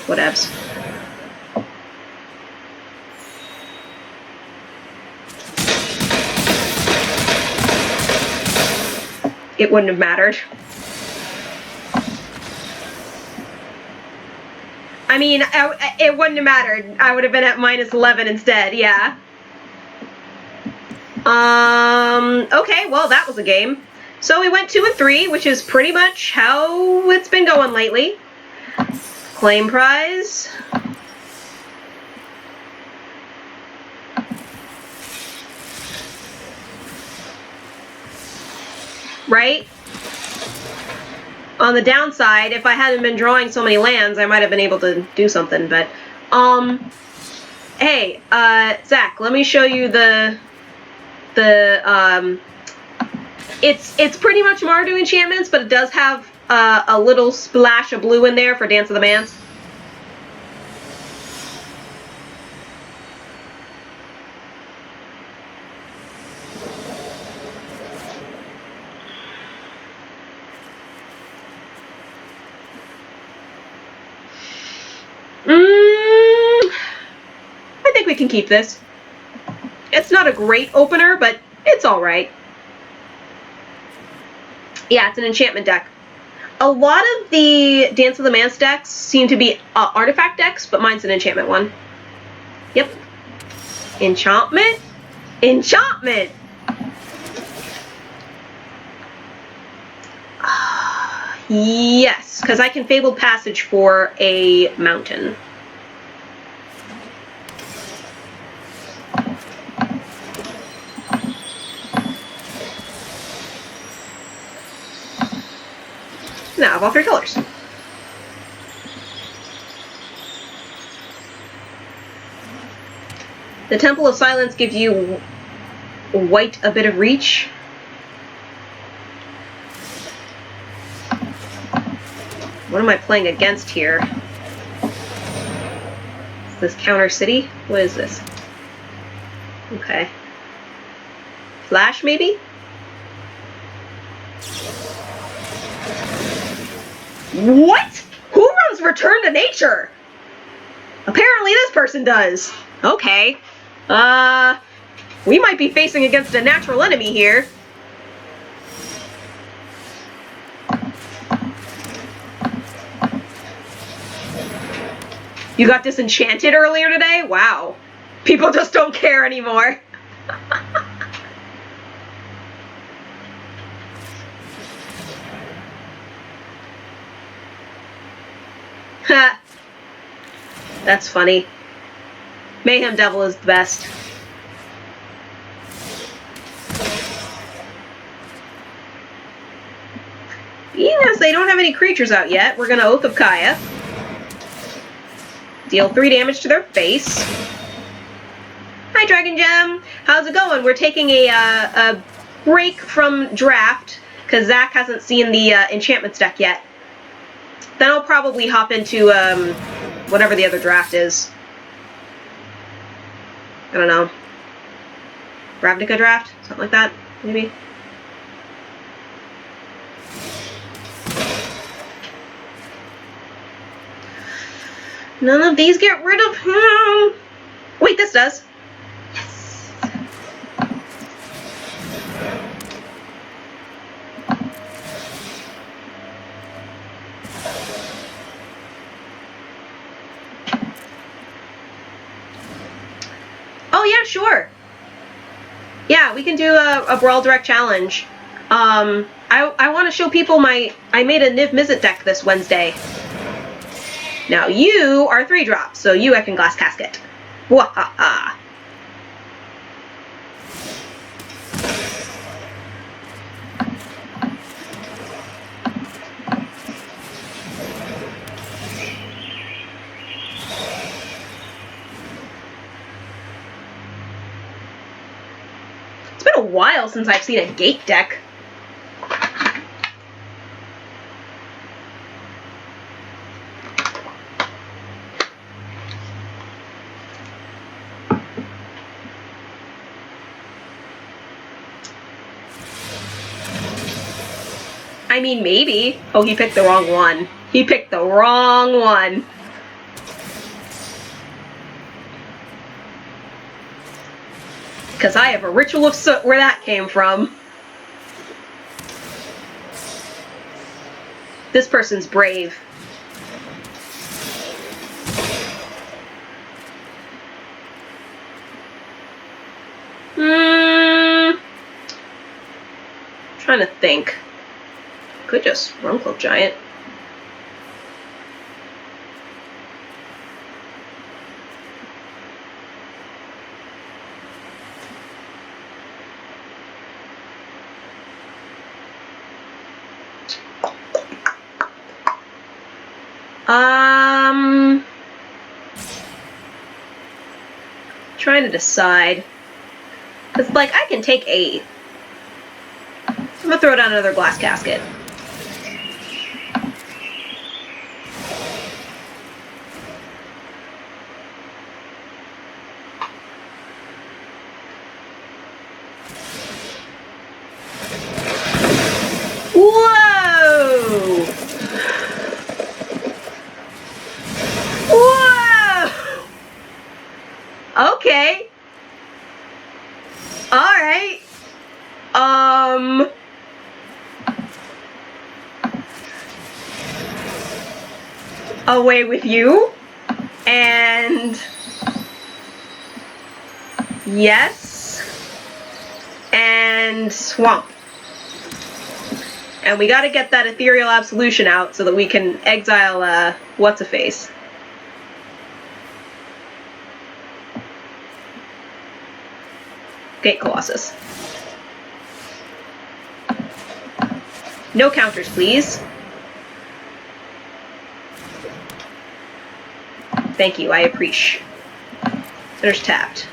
Whatevs. It wouldn't have mattered. I mean, it wouldn't have mattered. I would have been at minus 11 instead, yeah. Okay, well, that was a game. So we went 2 and 3, which is pretty much how it's been going lately. Claim prize. Right? On the downside, if I hadn't been drawing so many lands, I might have been able to do something, but, hey, Zach, let me show you it's pretty much Mardu enchantments, but it does have, a little splash of blue in there for Dance of the Mans. think we can keep this. It's not a great opener, but it's alright. Yeah, it's an enchantment deck. A lot of the Dance of the Mance decks seem to be artifact decks, but mine's an enchantment one. Yep. Enchantment? Enchantment! Yes, because I can Fabled Passage for a mountain. Now I have all 3 colors. The Temple of Silence gives you white a bit of reach. What am I playing against here? Is this Counter City? What is this? Okay. Flash, maybe? What? Who runs Return to Nature? Apparently this person does. Okay. We might be facing against a natural enemy here. You got disenchanted earlier today? Wow. People just don't care anymore. Ha. That's funny. Mayhem Devil is the best. Yes, they don't have any creatures out yet. We're gonna Oath of Kaya. Deal 3 damage to their face. Hi, Dragon Gem. How's it going? We're taking a break from draft because Zach hasn't seen the Enchantments deck yet. Then I'll probably hop into whatever the other draft is. I don't know. Ravnica draft? Something like that, maybe? None of these get rid of him. Wait, this does. Yes. Oh yeah, sure. Yeah, we can do a Brawl Direct challenge. I want to show people I made a Niv Mizzet deck this Wednesday. Now you are 3-drop, so you can Glass Casket. Wahaha. It's been a while since I've seen a Gate deck. I mean, maybe. Oh, he picked the wrong one. He picked the wrong one. Because I have a Ritual of Soot where that came from. This person's brave. Trying to think. Could just Runcloak Giant. Trying to decide. It's like I can take 8. I'm gonna throw down another Glass Casket. Whoa! Whoa! Okay. Alright. Away with you. And... yes. And swamp. And we gotta get that Ethereal Absolution out so that we can exile, what's-a-face. Gate Colossus. No counters, please. Thank you, I appreciate. There's tapped.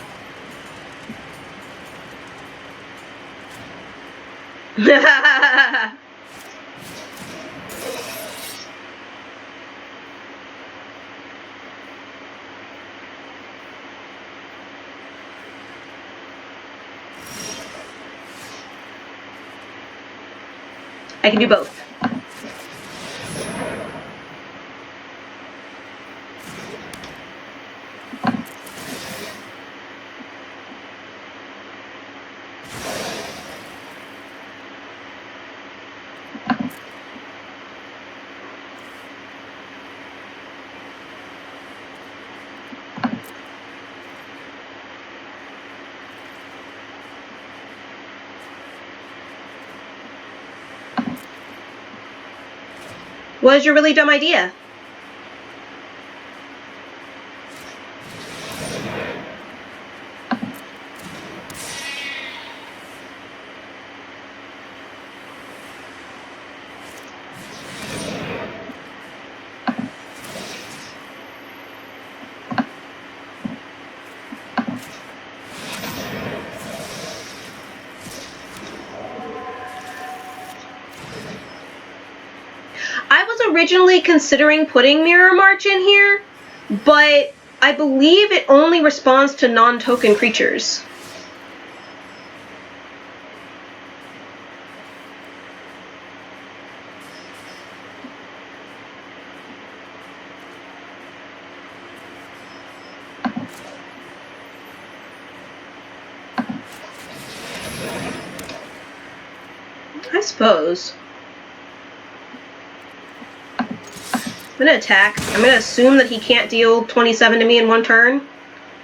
I can do both. What is your really dumb idea? I was originally considering putting Mirror March in here, but I believe it only responds to non-token creatures. I suppose. I'm going to attack. I'm going to assume that he can't deal 27 to me in one turn.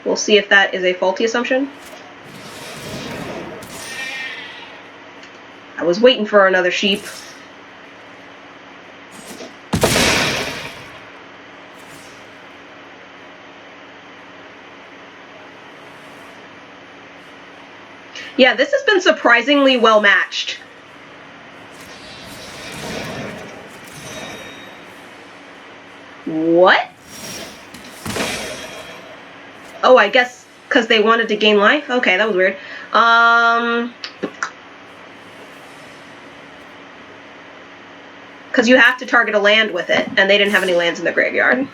We'll see if that is a faulty assumption. I was waiting for another sheep. Yeah, this has been surprisingly well matched. What? Oh, I guess because they wanted to gain life? Okay, that was weird. Because you have to target a land with it, and they didn't have any lands in the graveyard.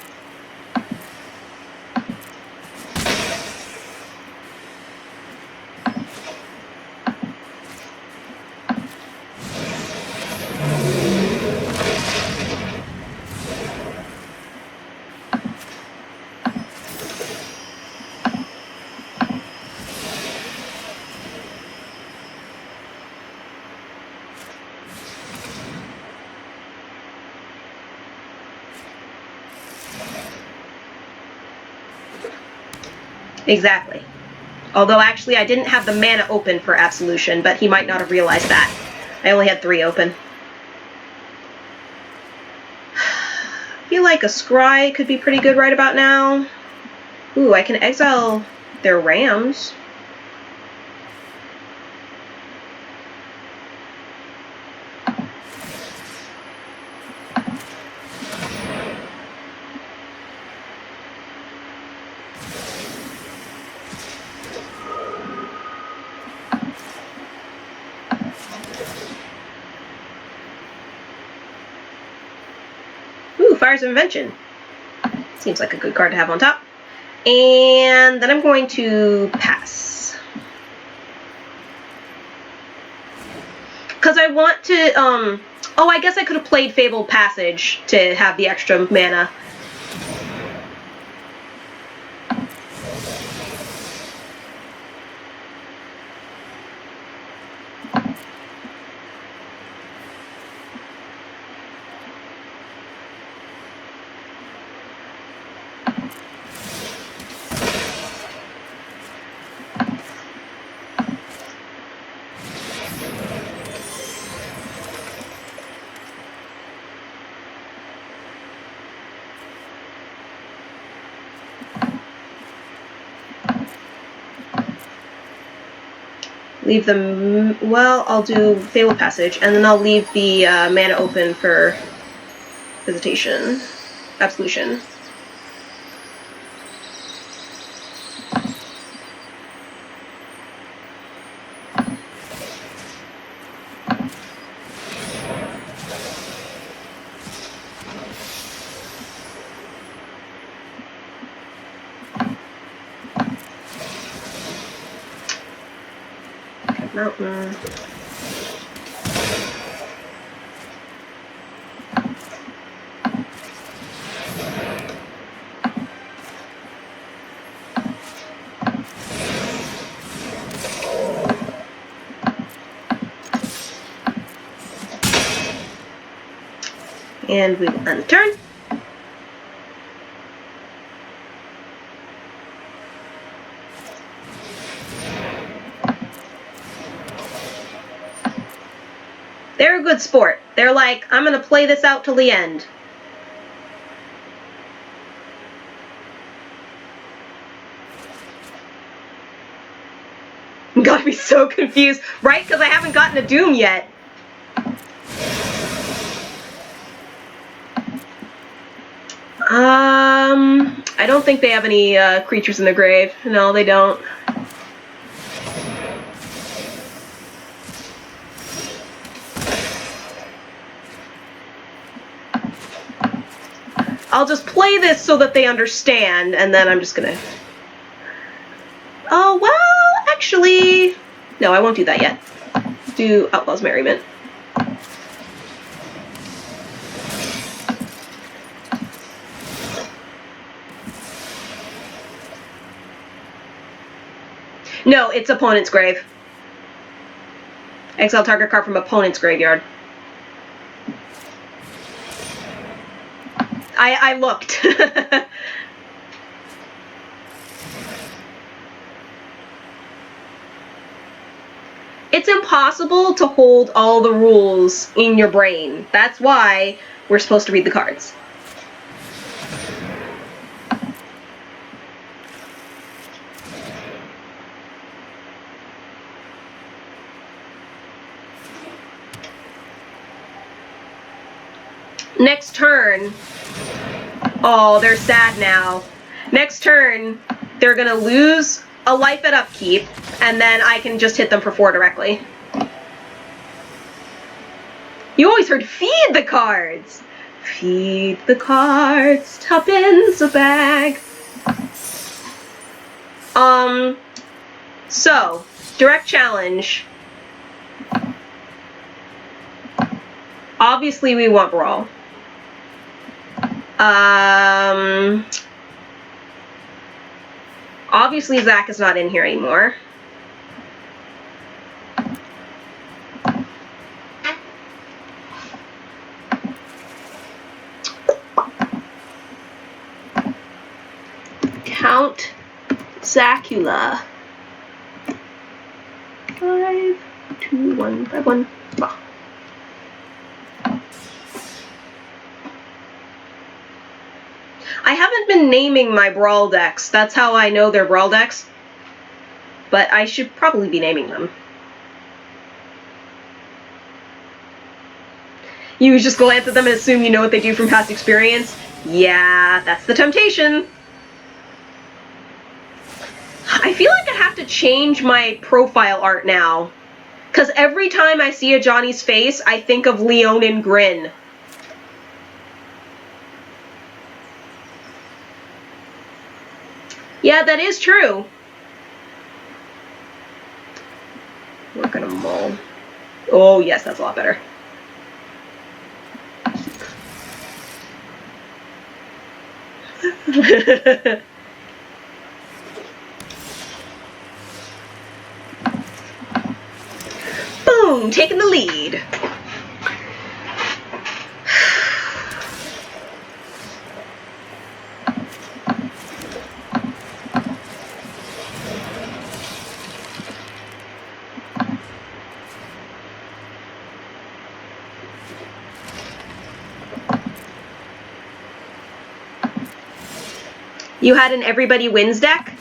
Exactly. Although, actually, I didn't have the mana open for Absolution, but he might not have realized that. I only had 3 open. I feel like a Scry could be pretty good right about now. Ooh, I can exile their Rams. Fires of Invention. Seems like a good card to have on top. And then I'm going to pass. Because I want to, oh, I guess I could have played Fabled Passage to have the extra mana. Leave them... Well, I'll do Fabled Passage, and then I'll leave the mana open for Visitation. Absolution. Mountain. And we will end the turn. They're a good sport. They're like, I'm going to play this out till the end. I'm gonna be so confused, right? Because I haven't gotten a Doom yet. I don't think they have any creatures in the grave. No, they don't. I'll just play this so that they understand, and then I'm just gonna... Oh, well, actually... No, I won't do that yet. Do Outlaw's Merriment. No, it's opponent's grave. Exile target card from opponent's graveyard. I looked. It's impossible to hold all the rules in your brain. That's why we're supposed to read the cards. Next turn... Oh, they're sad now. Next turn, they're gonna lose a life at upkeep, and then I can just hit them for 4 directly. You always heard feed the cards! Feed the cards, tuppence a bag. So, direct challenge. Obviously we want Brawl. Obviously Zach is not in here anymore. Count Zacula. 5, 2, 1, 5, 1. Oh. I haven't been naming my Brawl decks. That's how I know they're Brawl decks. But I should probably be naming them. You just glance at them and assume you know what they do from past experience? Yeah, that's the temptation. I feel like I have to change my profile art now. Because every time I see a Johnny's face, I think of Leonin Grin. Yeah, that is true. We're gonna mull. Oh, yes, that's a lot better. Boom, taking the lead. You had an Everybody Wins deck?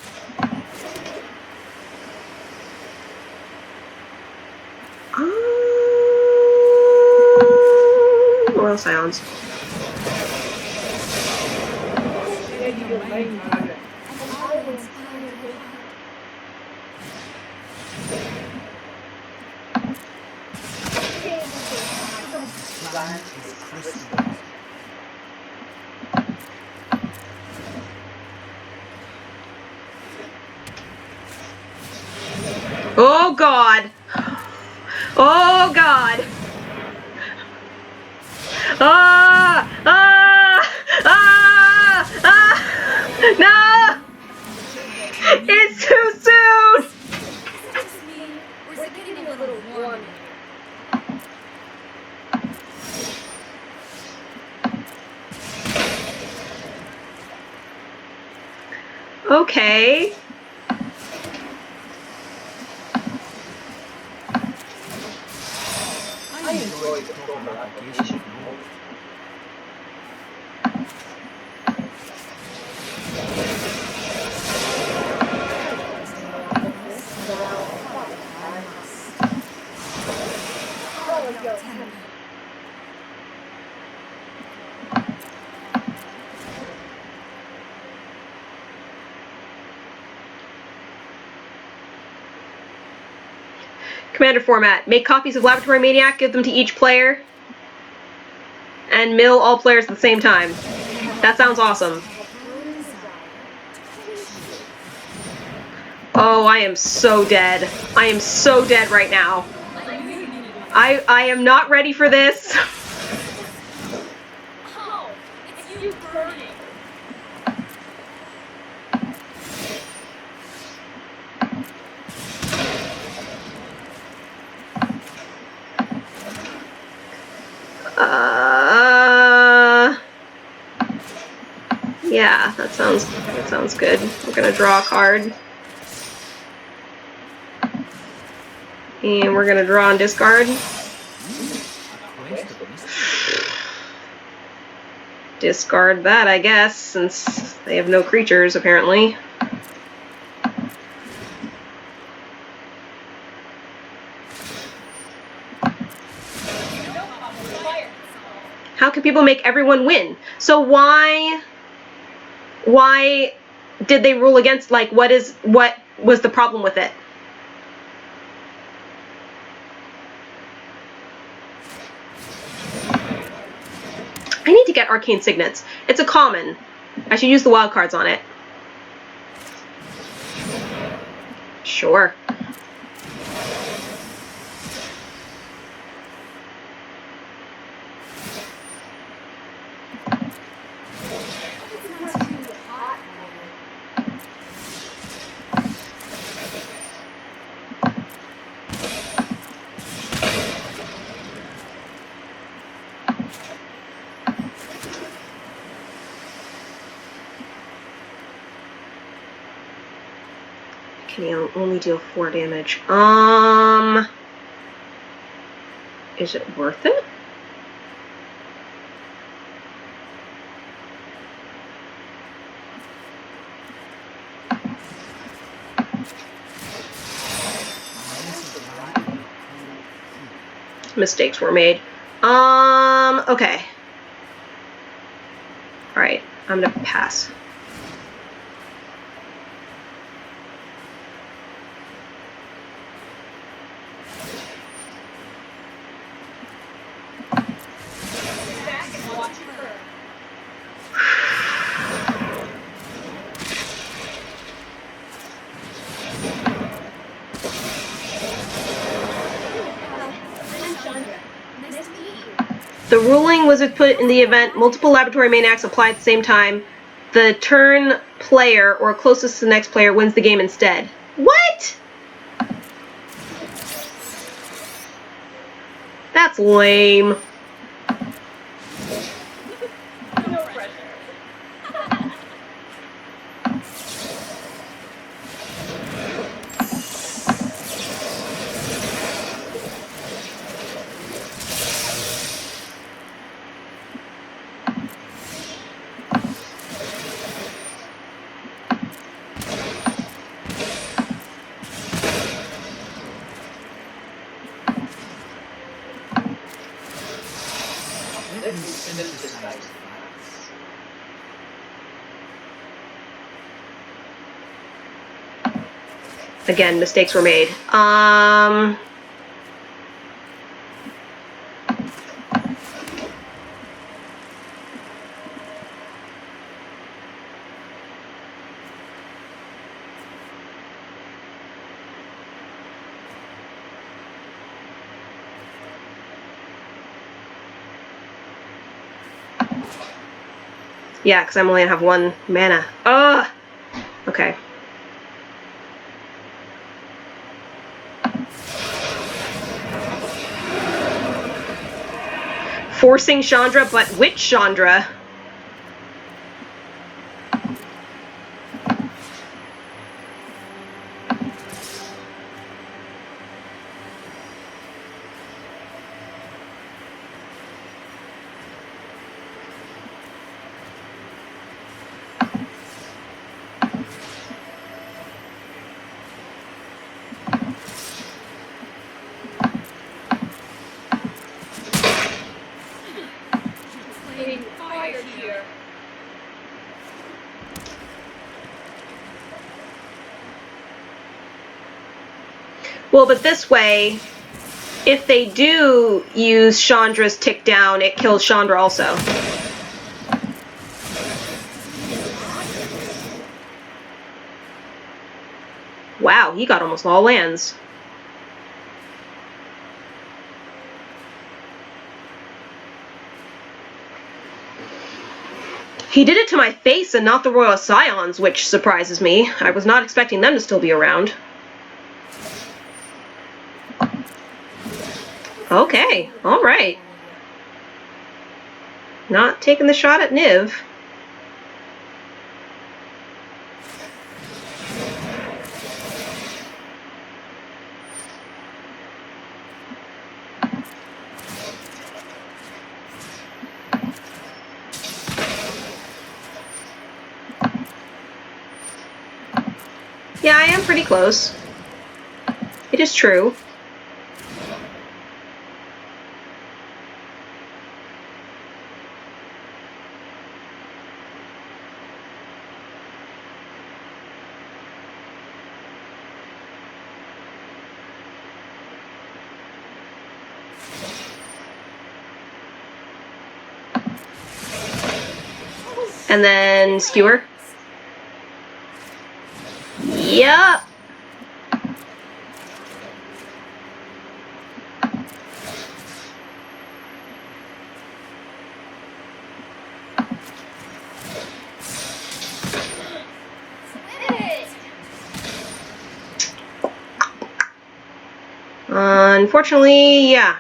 Royal Scions. Oh God! Oh God! Ah! Ah! Ah! Ah! No! It's too soon! Okay. I enjoy the proper application. Commander format. Make copies of Laboratory Maniac, give them to each player, and mill all players at the same time. That sounds awesome. Oh, I am so dead. I am so dead right now. I am not ready for this. Oh, it's you burning. Yeah, that sounds good. We're gonna draw a card. And we're gonna draw and discard. Discard that, I guess, since they have no creatures, apparently. How can people make everyone win? So why did they rule against, like, what was the problem with it? I need to get Arcane Signets. It's a common. I should use the wild cards on it. Sure. Can you only deal 4 damage? Is it worth it? Mistakes were made. Okay. Alright, I'm gonna pass. The ruling was put in the event multiple Laboratory Maniacs apply at the same time. The turn player or closest to the next player wins the game instead. What? That's lame. No pressure. synthesized violence. Again, mistakes were made. Yeah, because I'm only gonna have 1 mana. Ugh! Okay. Forcing Chandra, but which Chandra? Playing fire here. Well, but this way, if they do use Chandra's tick down, it kills Chandra also. Wow, he got almost all lands. He did it to my face and not the Royal Scions, which surprises me. I was not expecting them to still be around. Okay, alright. Not taking the shot at Niv. Yeah, I am pretty close. It is true. And then skewer. Yup. Unfortunately, yeah.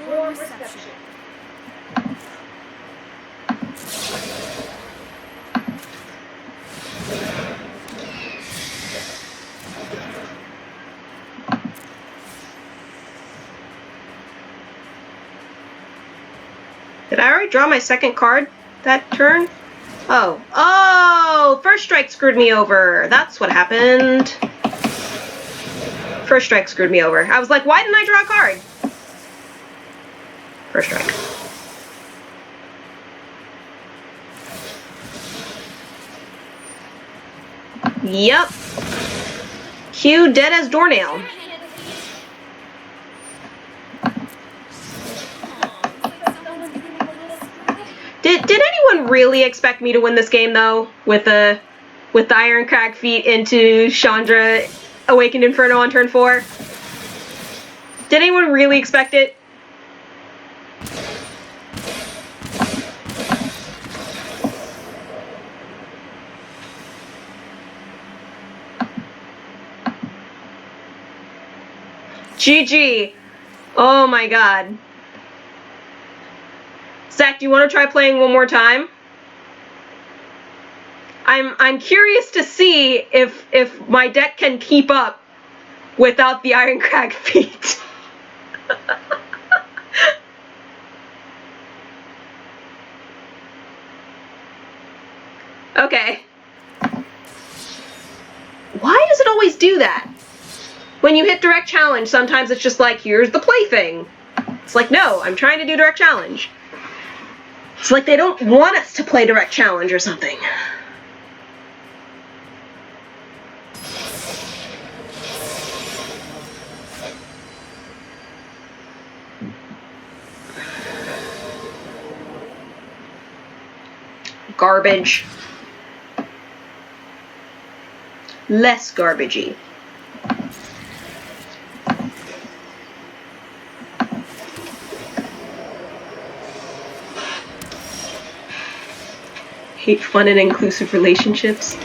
Warm reception. Did I already draw my second card that turn? Oh. Oh! First strike screwed me over. That's what happened. First strike screwed me over. I was like, why didn't I draw a card? First strike. Yep. Q dead as doornail. Did anyone really expect me to win this game though? With the Iron Crag feat into Chandra Awakened Inferno on turn 4? Did anyone really expect it? GG. Oh my god. Zach, do you want to try playing one more time? I'm curious to see if my deck can keep up without the Iron Crag feat. Okay. Why does it always do that? When you hit direct challenge, sometimes it's just like, here's the plaything. It's like, no, I'm trying to do direct challenge. It's like they don't want us to play direct challenge or something. Garbage. Less garbagey. Hate fun and inclusive relationships.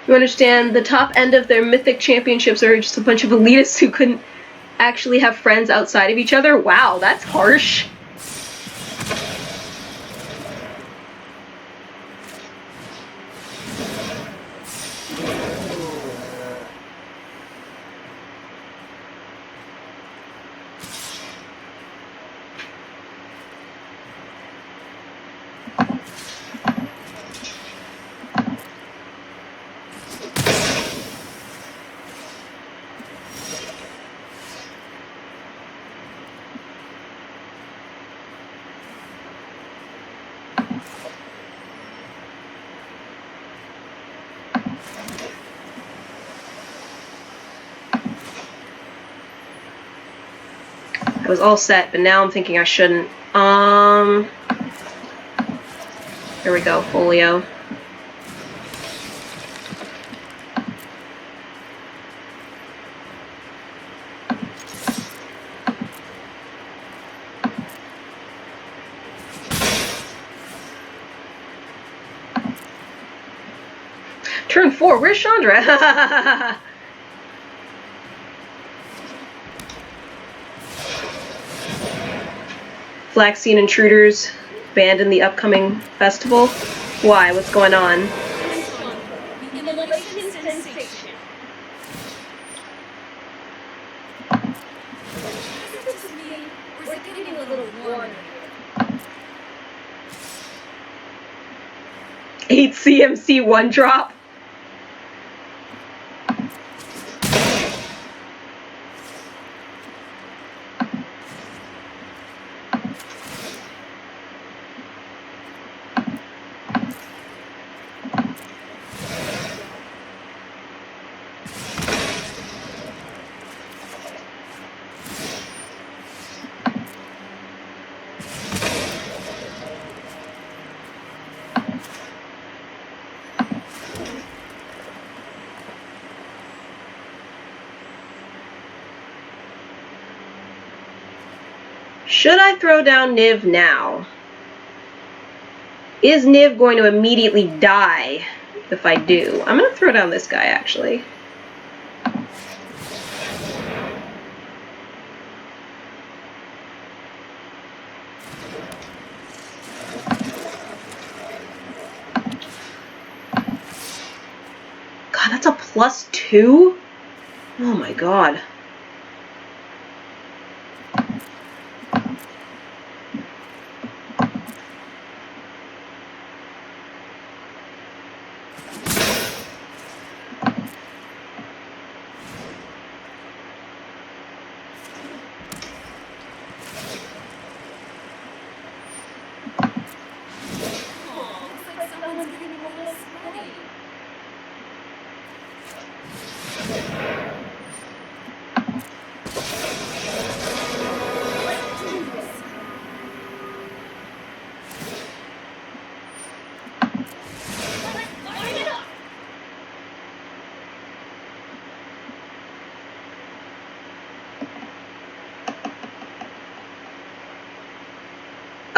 You understand, the top end of their mythic championships are just a bunch of elitists who couldn't actually have friends outside of each other? Wow, that's harsh. I was all set, but now I'm thinking I shouldn't. Here we go, Folio. Turn 4, where's Chandra? Flaxseed Intruders banned in the upcoming festival? Why? What's going on? The election sensation. Is it just me, or is it getting a little warm? 8 CMC 1-drop? Should I throw down Niv now? Is Niv going to immediately die if I do? I'm going to throw down this guy, actually. God, that's a +2? Oh my god.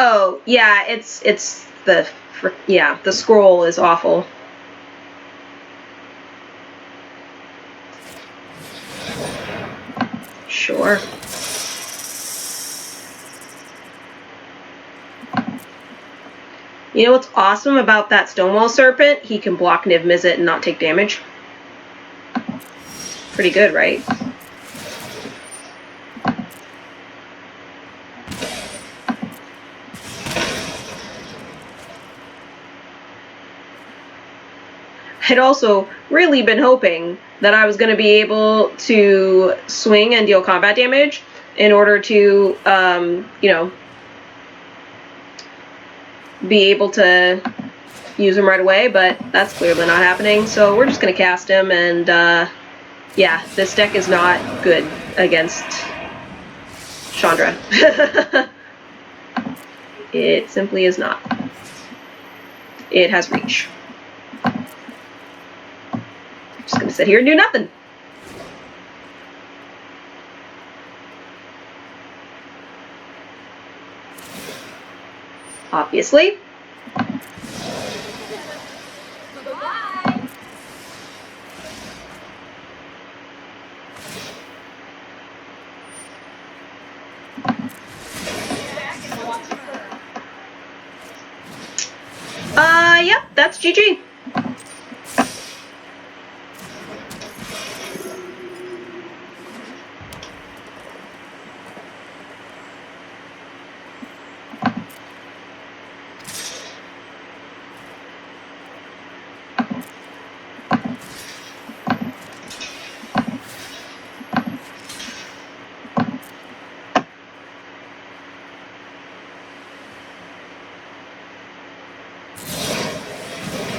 Oh, yeah, it's the scroll is awful. Sure. You know what's awesome about that Stonewall Serpent? He can block Niv Mizzet and not take damage. Pretty good, right? I'd also really been hoping that I was going to be able to swing and deal combat damage in order to, you know, be able to use him right away, but that's clearly not happening, so we're just going to cast him, and, yeah, this deck is not good against Chandra. It simply is not. It has reach. Just gonna sit here and do nothing. Obviously. Bye-bye. Yep, that's GG.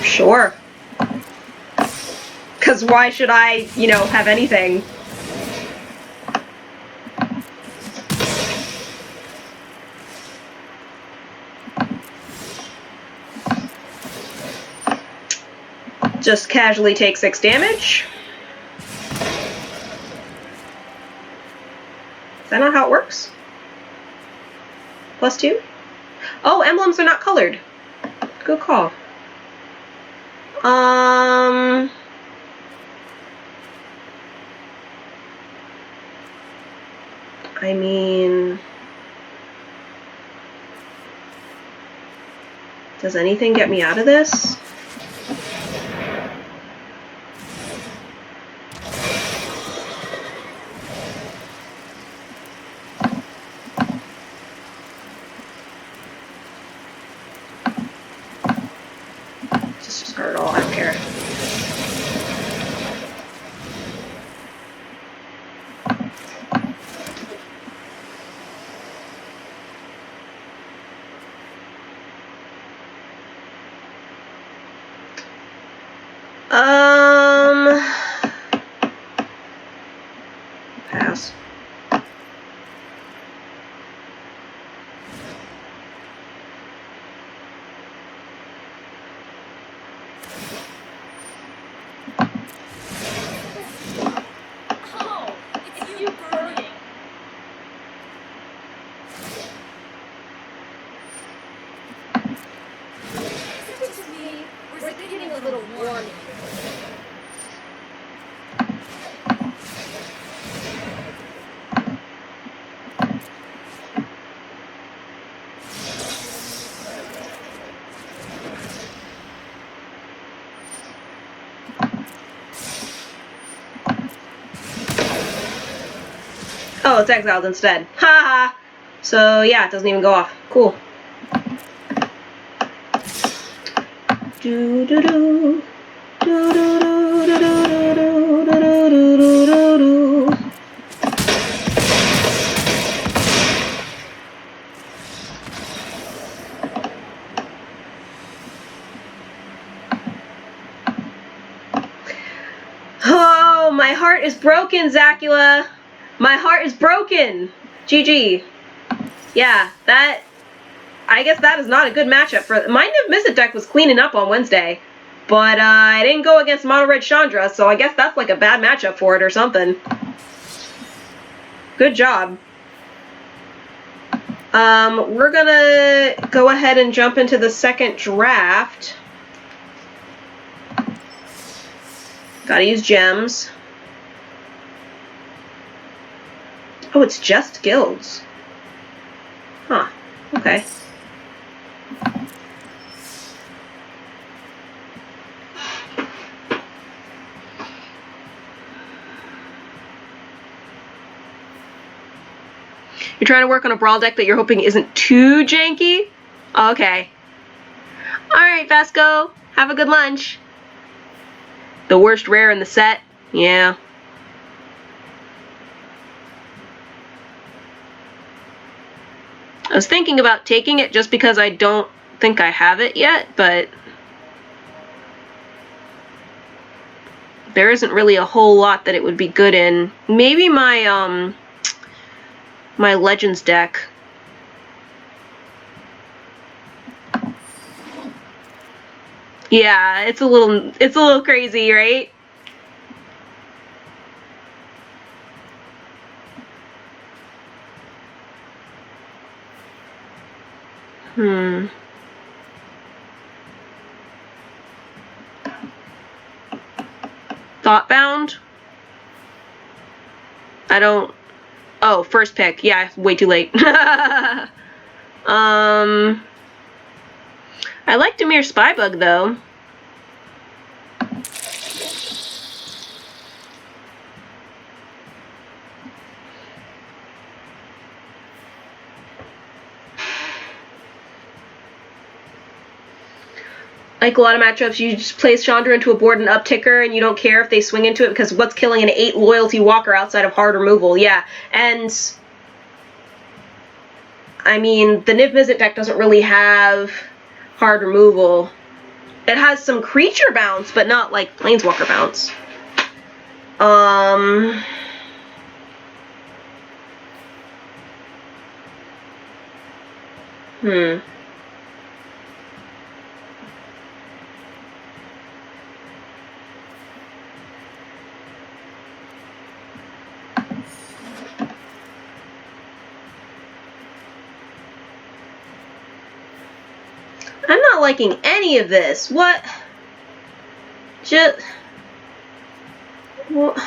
Sure. Because why should I, you know, have anything? Just casually take 6 damage. Is that not how it works? +2? Oh, emblems are not colored. Good call. I mean, does anything get me out of this? Just discard it all, I don't care. Pass. Oh, it's you burning. getting a little warm. Oh, it's exiled instead. Ha ha! So, yeah, it doesn't even go off. Cool. Do do do. Do do do do do do do do do do do. Oh, my heart is broken, Zacula. My heart is broken. GG. Yeah, I guess that is not a good matchup for... My Niv Mizzet deck was cleaning up on Wednesday, but I didn't go against Mono Red Chandra, so I guess that's like a bad matchup for it or something. Good job. We're gonna go ahead and jump into the second draft. Gotta use gems. Oh, it's just guilds. Huh. Okay. You're trying to work on a Brawl deck that you're hoping isn't too janky? Okay. Alright, Vasco. Have a good lunch. The worst rare in the set? Yeah. I was thinking about taking it just because I don't think I have it yet, but there isn't really a whole lot that it would be good in. Maybe my my Legends deck. Yeah, it's a little crazy, right? Thoughtbound? I don't... Oh, first pick. Yeah, way too late. I like Dimir Spybug, though. Like a lot of matchups, you just place Chandra into a board and upticker, and you don't care if they swing into it because what's killing an 8 loyalty walker outside of hard removal? Yeah, and I mean the Niv Mizzet deck doesn't really have hard removal. It has some creature bounce, but not like planeswalker bounce. I'm not liking any of this. What? Just... What?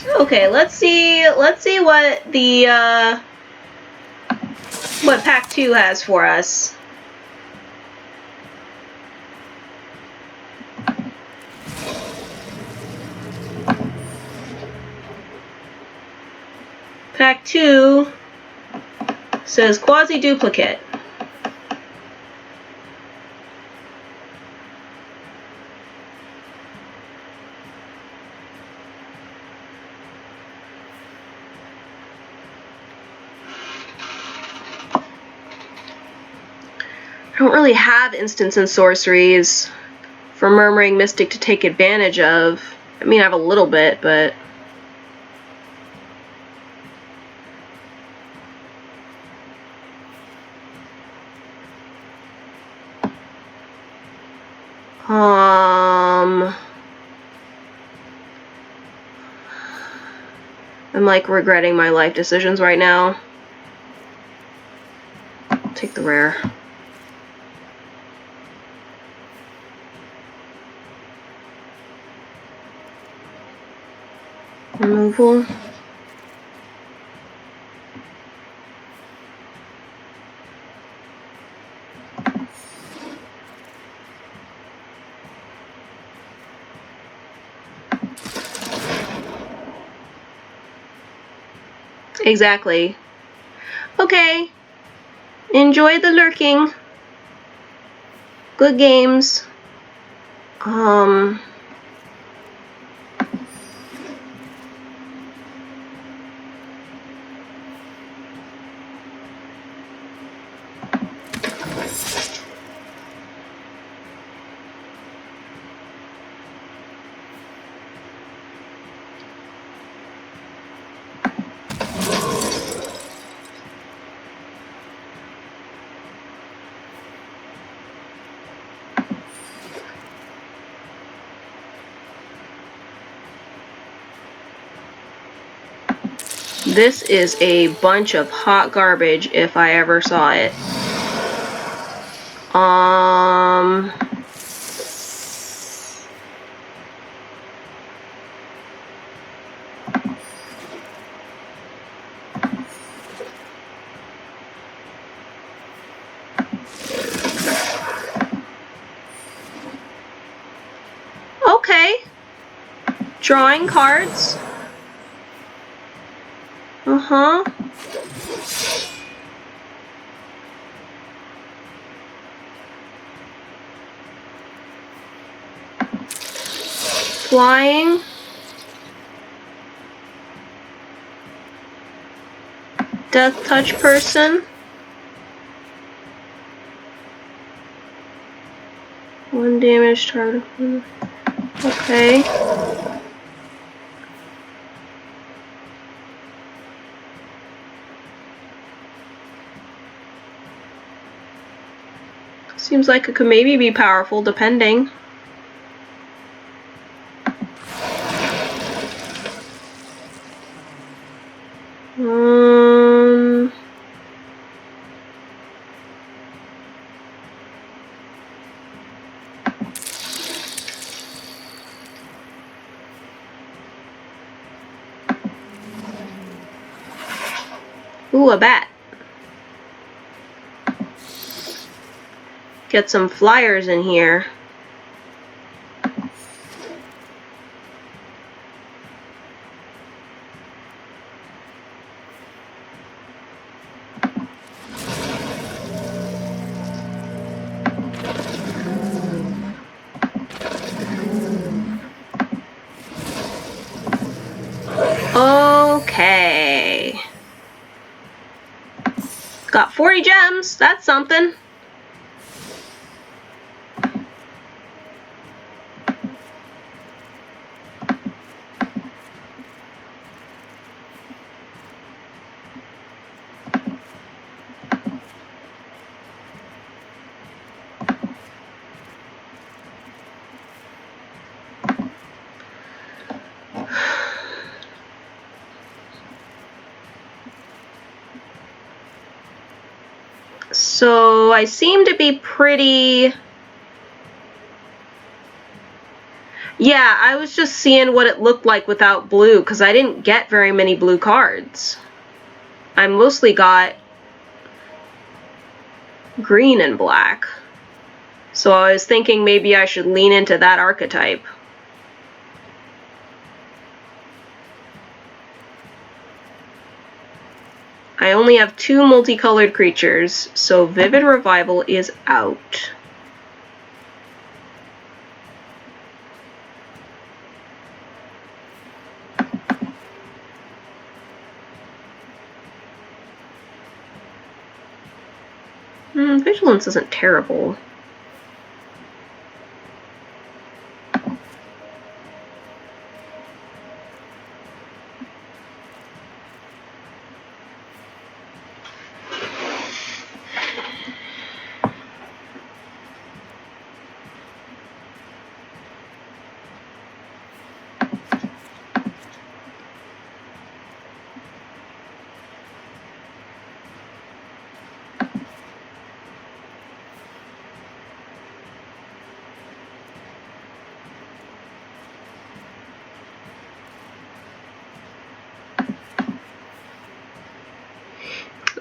Okay, let's see what the what pack 2 has for us. Pack 2 says quasi-duplicate. I don't really have instants and sorceries for Murmuring Mystic to take advantage of. I mean, I have a little bit, but... I'm like regretting my life decisions right now. I'll take the rare. Removal. Exactly. Okay. Enjoy the lurking. Good games. This is a bunch of hot garbage if I ever saw it. Okay. Drawing cards. Uh-huh. Flying. Death touch person. One damage target. Okay. Seems like it could maybe be powerful, depending. Ooh, a bat. Get some flyers in here. Okay. Got 40 gems. That's something. So I seem to be pretty... Yeah, I was just seeing what it looked like without blue, because I didn't get very many blue cards. I mostly got green and black. So I was thinking maybe I should lean into that archetype. I only have 2 multicolored creatures, so Vivid Revival is out. Vigilance isn't terrible.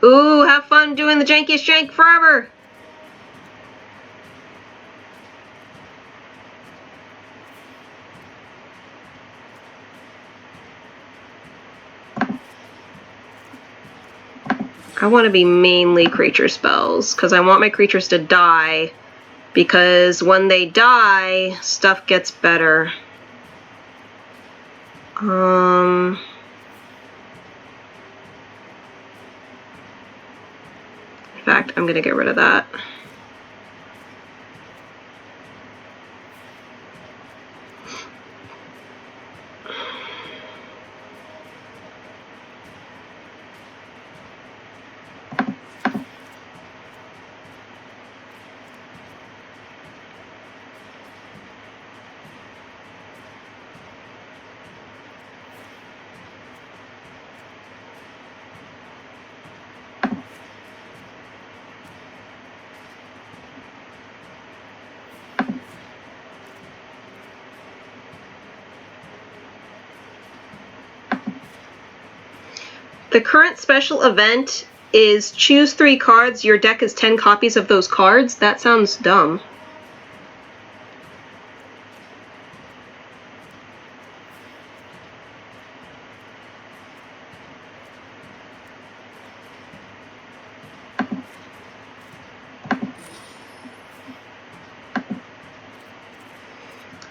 Ooh, have fun doing the jankiest jank forever! I want to be mainly creature spells, because I want my creatures to die, because when they die, stuff gets better. In fact, I'm going to get rid of that. The current special event is choose 3 cards. Your deck is 10 copies of those cards. That sounds dumb.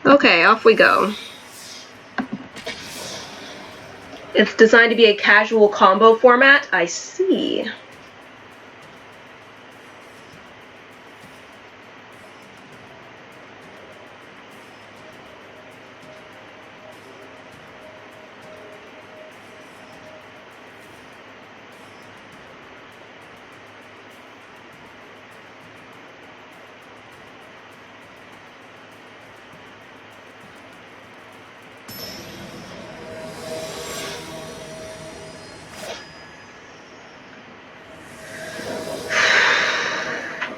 Okay, off we go. It's designed to be a casual combo format. I see.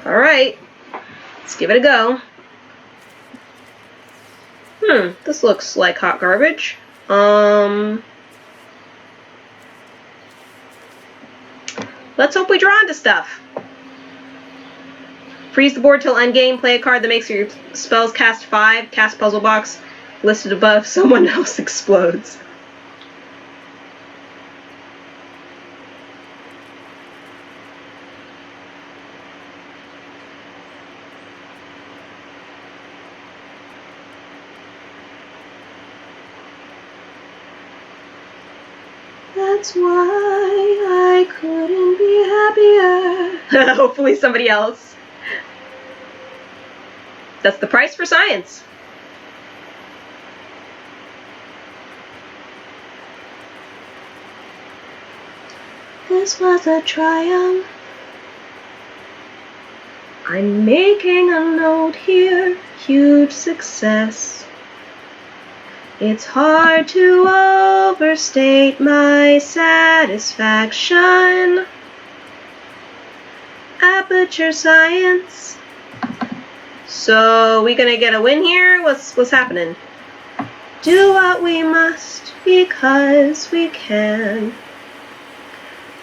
Alright, let's give it a go. This looks like hot garbage. Let's hope we draw into stuff. Freeze the board till endgame, play a card that makes your spells cast 5, cast puzzle box, listed above, someone else explodes. That's why I couldn't be happier. Hopefully somebody else. That's the price for science. This was a triumph. I'm making a note here. Huge success. It's hard to overstate my satisfaction. Aperture science. So we gonna get a win here? What's happening? do what we must because we can.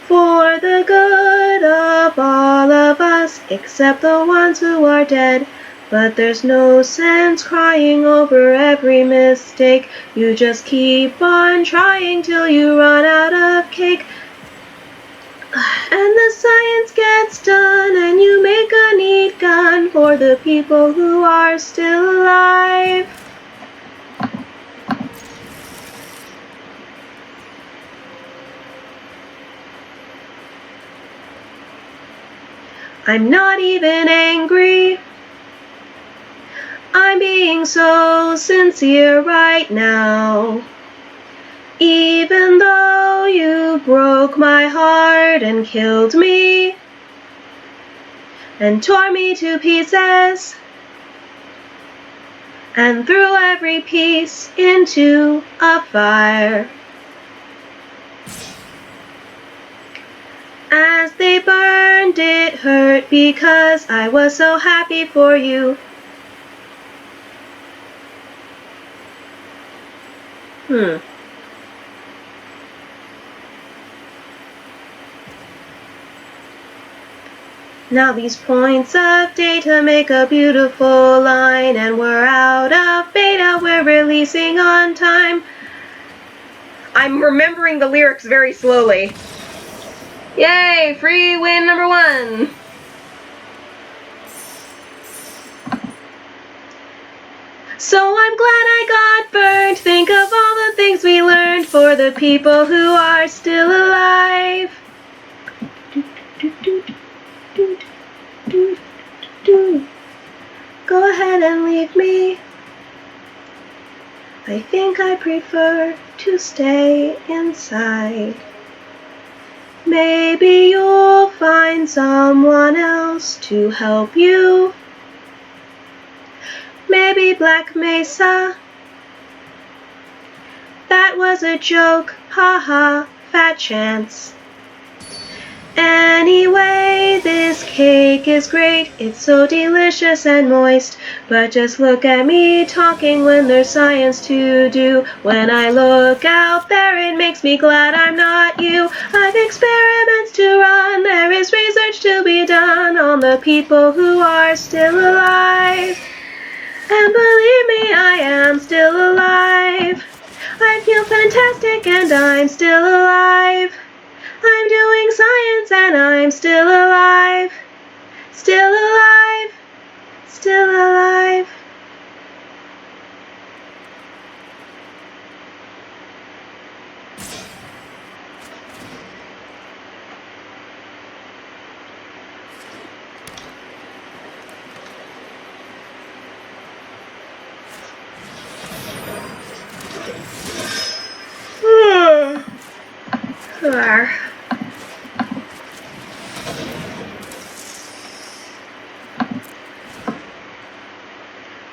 For the good of all of us, except the ones who are dead. But there's no sense crying over every mistake. You just keep on trying till you run out of cake. And the science gets done, and you make a neat gun for the people who are still alive. I'm not even angry. I'm being so sincere right now. Even though you broke my heart and killed me and tore me to pieces and threw every piece into a fire. As they burned, it hurt because I was so happy for you. Now these points of data make a beautiful line, and we're out of beta, we're releasing on time. I'm remembering the lyrics very slowly. Yay, free win number 1. So I'm glad I got burned. Think of all the things we learned for the people who are still alive. Go ahead and leave me. I think I prefer to stay inside. Maybe you'll find someone else to help you. Maybe Black Mesa. That was a joke, haha, fat chance. Anyway, this cake is great, it's so delicious and moist. But just look at me talking when there's science to do. When I look out there, it makes me glad I'm not you. I've experiments to run, there is research to be done on the people who are still alive. And believe me, I am still alive. I feel fantastic and I'm still alive. I'm doing science and I'm still alive. Still alive. Still alive.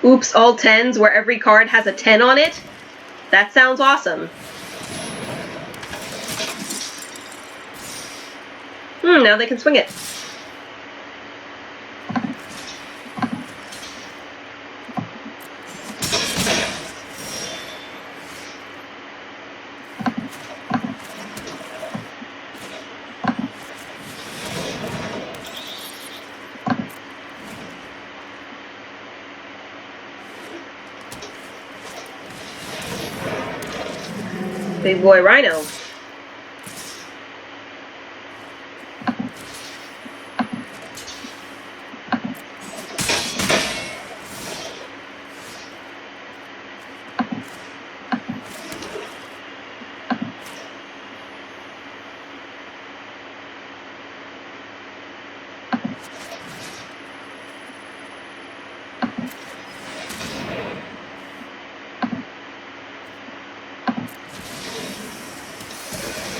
Oops, all 10s where every card has a 10 on it? That sounds awesome. Now they can swing it. Big boy Rhino.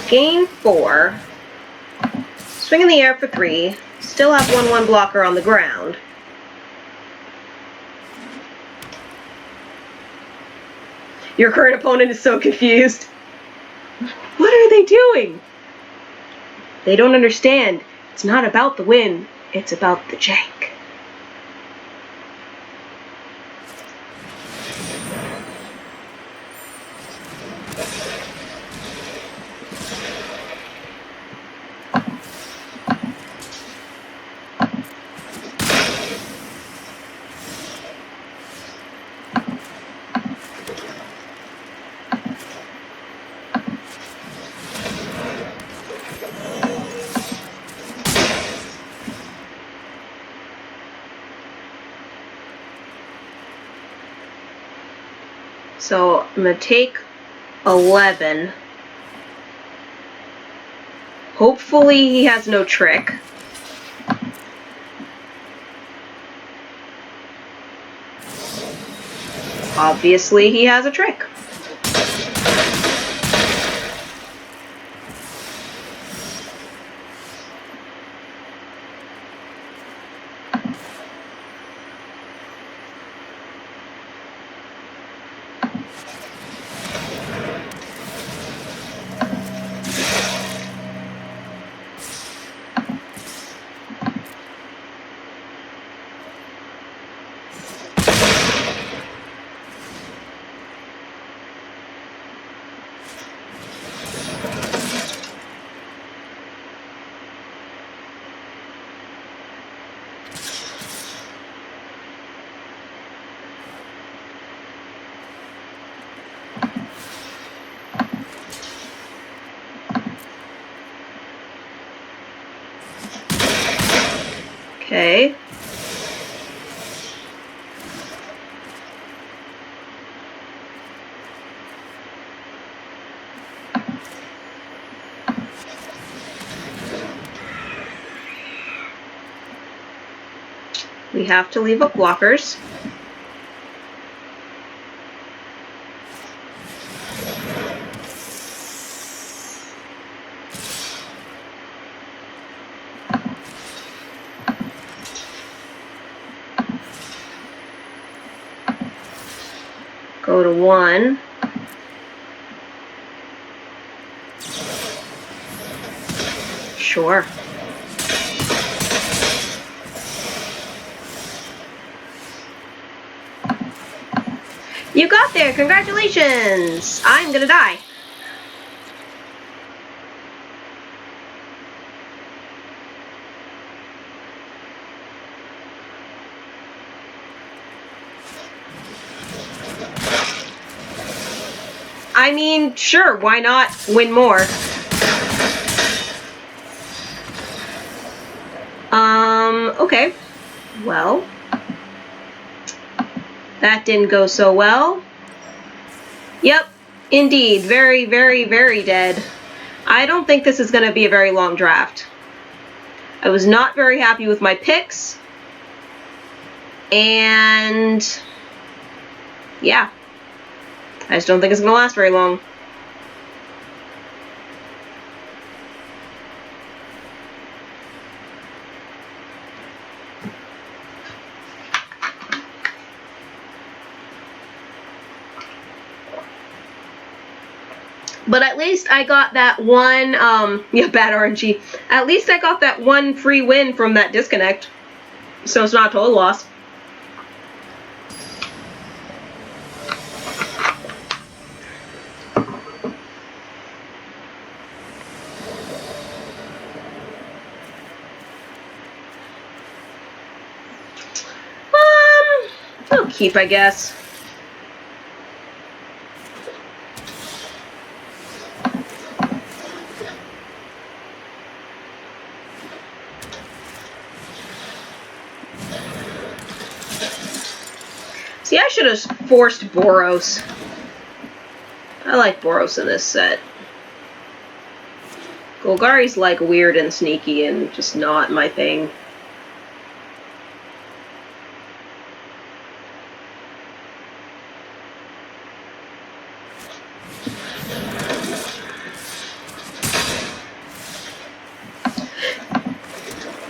Gain 4. Swing in the air for 3. Still have 1/1 blocker on the ground. Your current opponent is so confused. What are they doing? They don't understand. It's not about the win. It's about the jank. So I'm going to take 11. Hopefully he has no trick. Obviously he has a trick. Okay. We have to leave up blockers. Go to 1. Sure. You got there! Congratulations! I'm gonna die. I mean, sure, why not win more? Okay. Well, that didn't go so well. Yep, indeed. Very, very, very dead. I don't think this is going to be a very long draft. I was not very happy with my picks. And yeah, I just don't think it's going to last very long. But at least I got that one, yeah, bad RNG. At least I got that one free win from that disconnect. So it's not a total loss. I'll keep, I guess. See, I should have forced Boros. I like Boros in this set. Golgari's like weird and sneaky and just not my thing.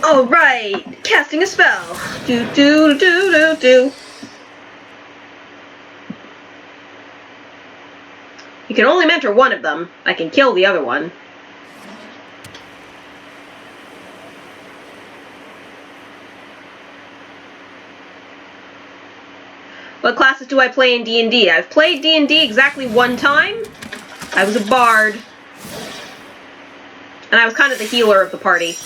Alright, casting a spell. Do do do do do. You can only mentor one of them. I can kill the other one. What classes do I play in D&D? I've played D&D exactly one time. I was a bard. And I was kind of the healer of the party.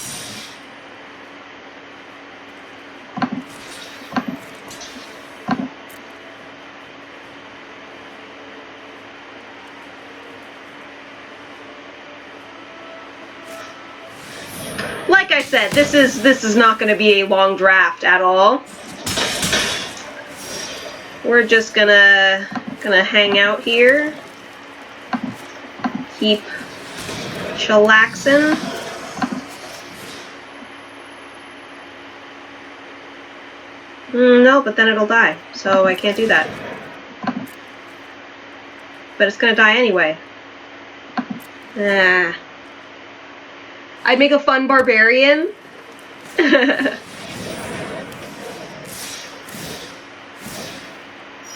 Like I said, this is not going to be a long draft at all. We're just gonna Gonna hang out here. Keep chillaxing. No, but then it'll die, so I can't do that. But it's gonna die anyway. Ah. I'd make a fun barbarian.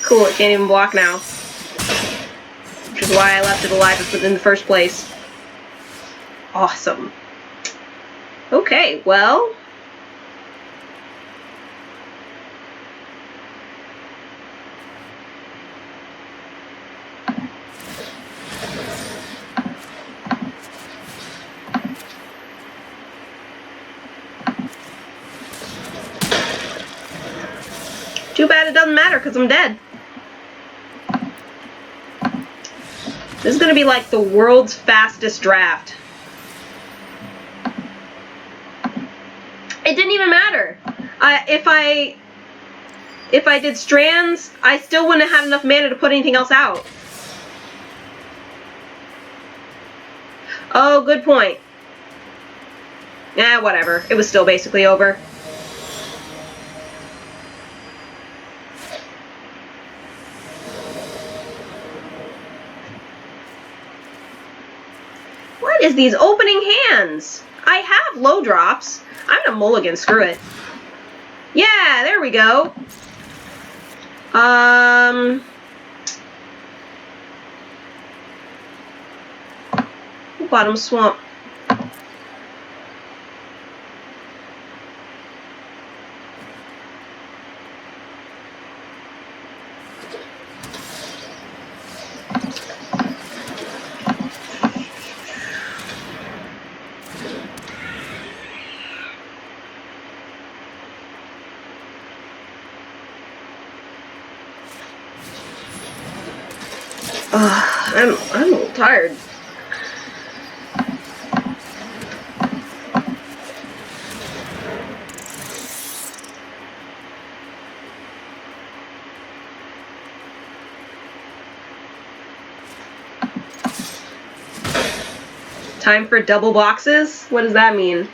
Cool, it can't even block now. Which is why I left it alive in the first place. Awesome. Okay, well. Too bad it doesn't matter because I'm dead. This is going to be like the world's fastest draft. It didn't even matter. If I did strands, I still wouldn't have had enough mana to put anything else out. Oh, good point. Whatever. It was still basically over. What is these opening hands? I have low drops. I'm gonna mulligan, screw it. Yeah, there we go. Bottom swamp. I'm a little tired. Time for double boxes? What does that mean?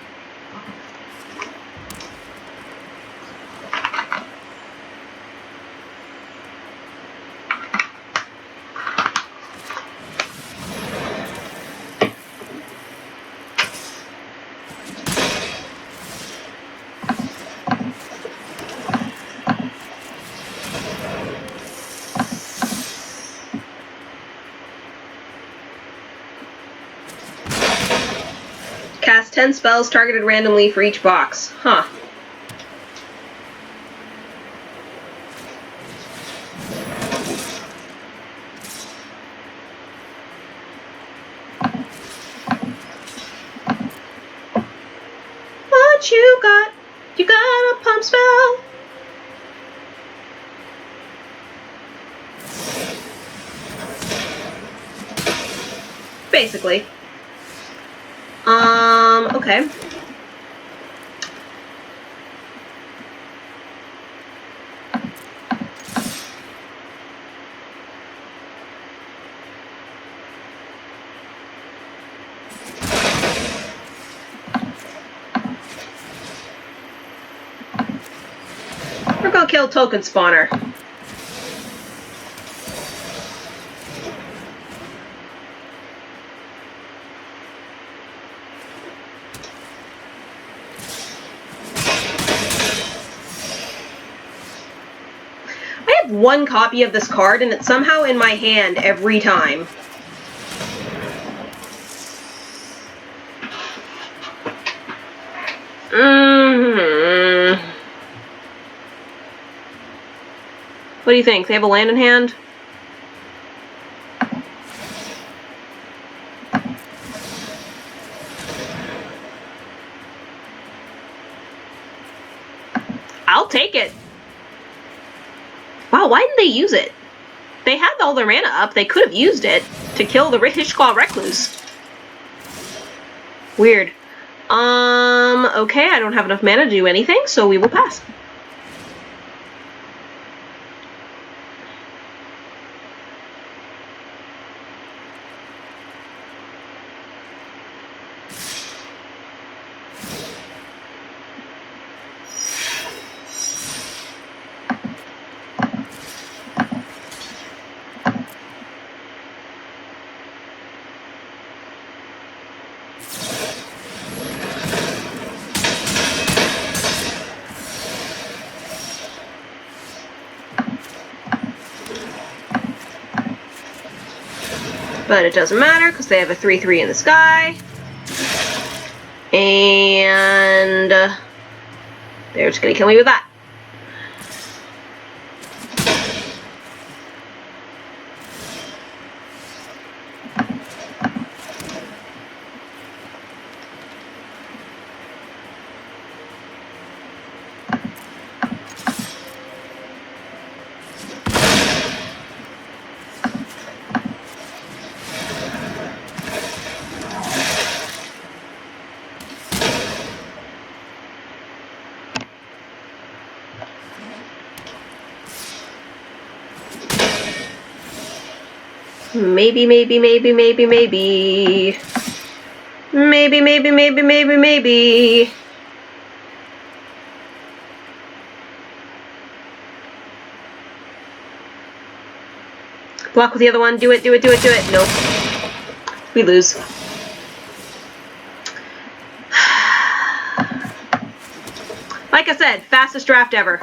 Cast 10 spells targeted randomly for each box. Huh. What you got? You got a pump spell? Basically. Okay. We're gonna kill token spawner. One copy of this card and it's somehow in my hand every time. What do you think? They have a land in hand? I'll take it. Wow, why didn't they use it? They had all their mana up. They could have used it to kill the Hishclaw Recluse. Weird. Okay, I don't have enough mana to do anything, so we will pass. But it doesn't matter because they have a 3/3 in the sky. And they're just going to kill me with that. Maybe. Block with the other one. Do it. Nope. We lose. Like I said, fastest draft ever.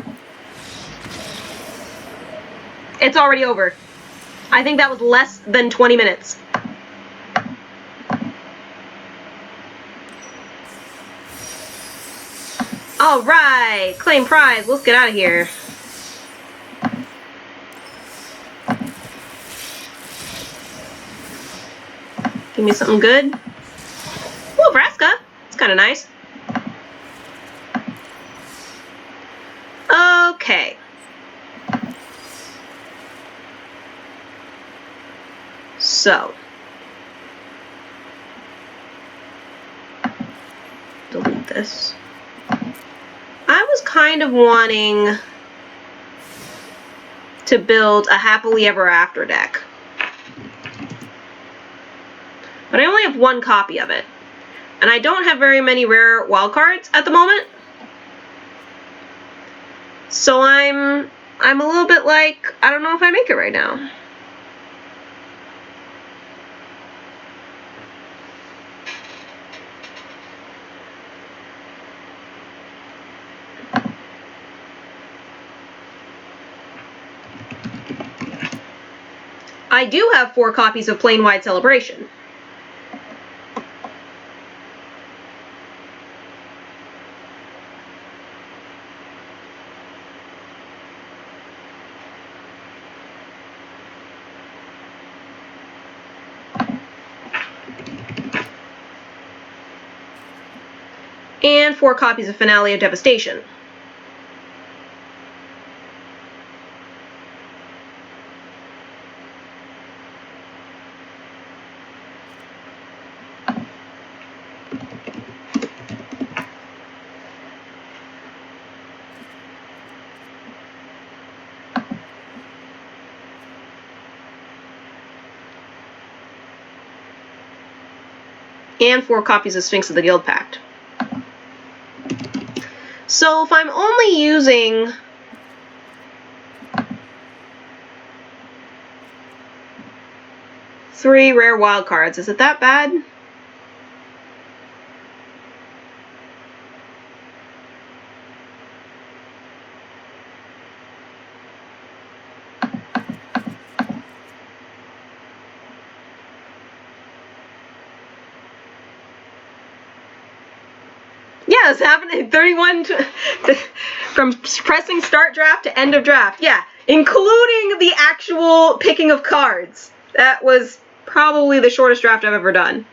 It's already over. I think that was less than 20 minutes. Alright, claim prize. Let's get out of here. Give me something good. Ooh, Vraska. It's kind of nice. Okay. So, delete this. I was kind of wanting to build a happily ever after deck. But I only have one copy of it. And I don't have very many rare wildcards at the moment. So I'm a little bit like, I don't know if I make it right now. I do have 4 copies of Plain Wide Celebration. And 4 copies of Finale of Devastation. And 4 copies of Sphinx of the Guild Pact. So if I'm only using three rare wildcards, is it that bad? Yeah, it's happening 31 from pressing start draft to end of draft. Yeah, including the actual picking of cards. That was probably the shortest draft I've ever done.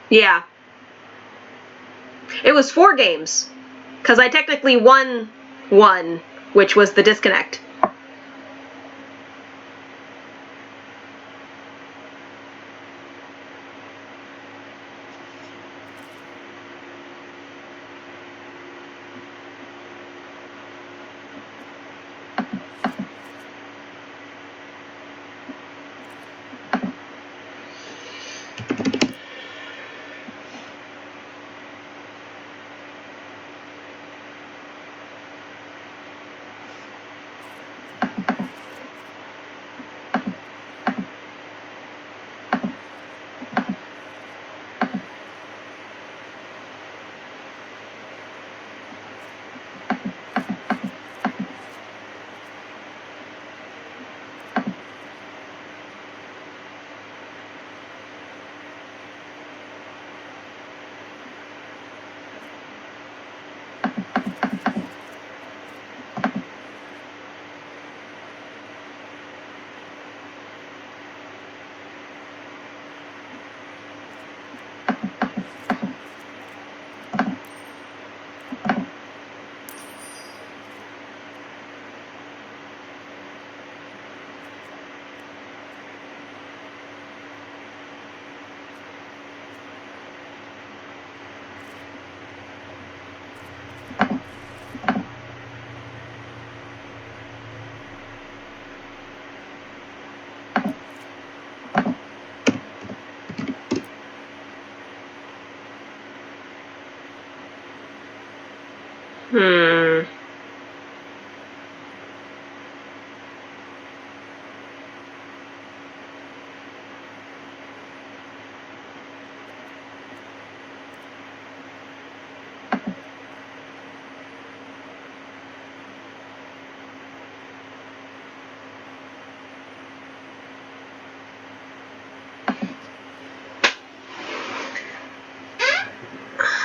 Yeah. It was 4 games, because I technically won one, which was the disconnect.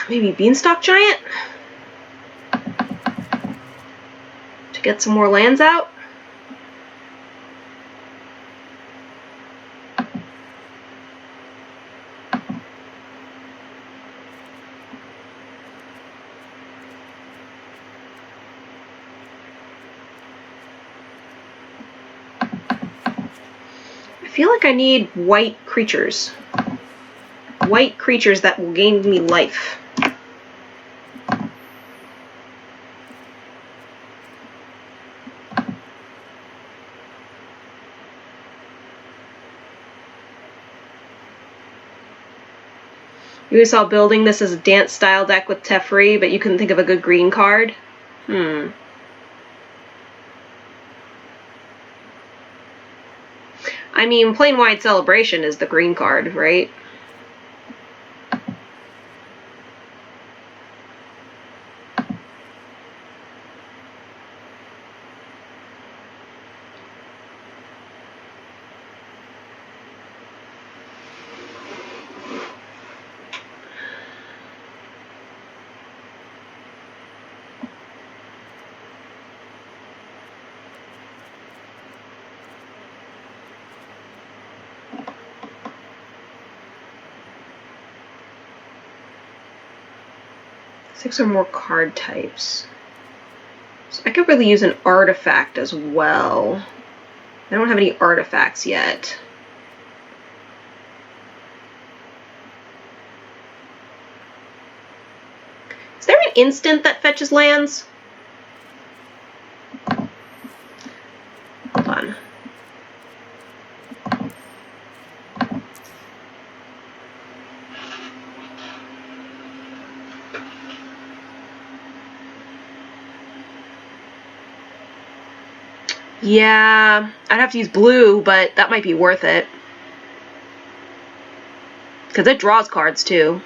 Maybe Beanstalk Giant? To get some more lands out? I feel like I need white creatures. White creatures that will gain me life. You saw building this as a dance style deck with Teferi, but you couldn't think of a good green card? I mean, Plain White Celebration is the green card, right? Six or more card types. So I could really use an artifact as well. I don't have any artifacts yet. Is there an instant that fetches lands? Hold on. Yeah, I'd have to use blue, but that might be worth it. Because it draws cards too.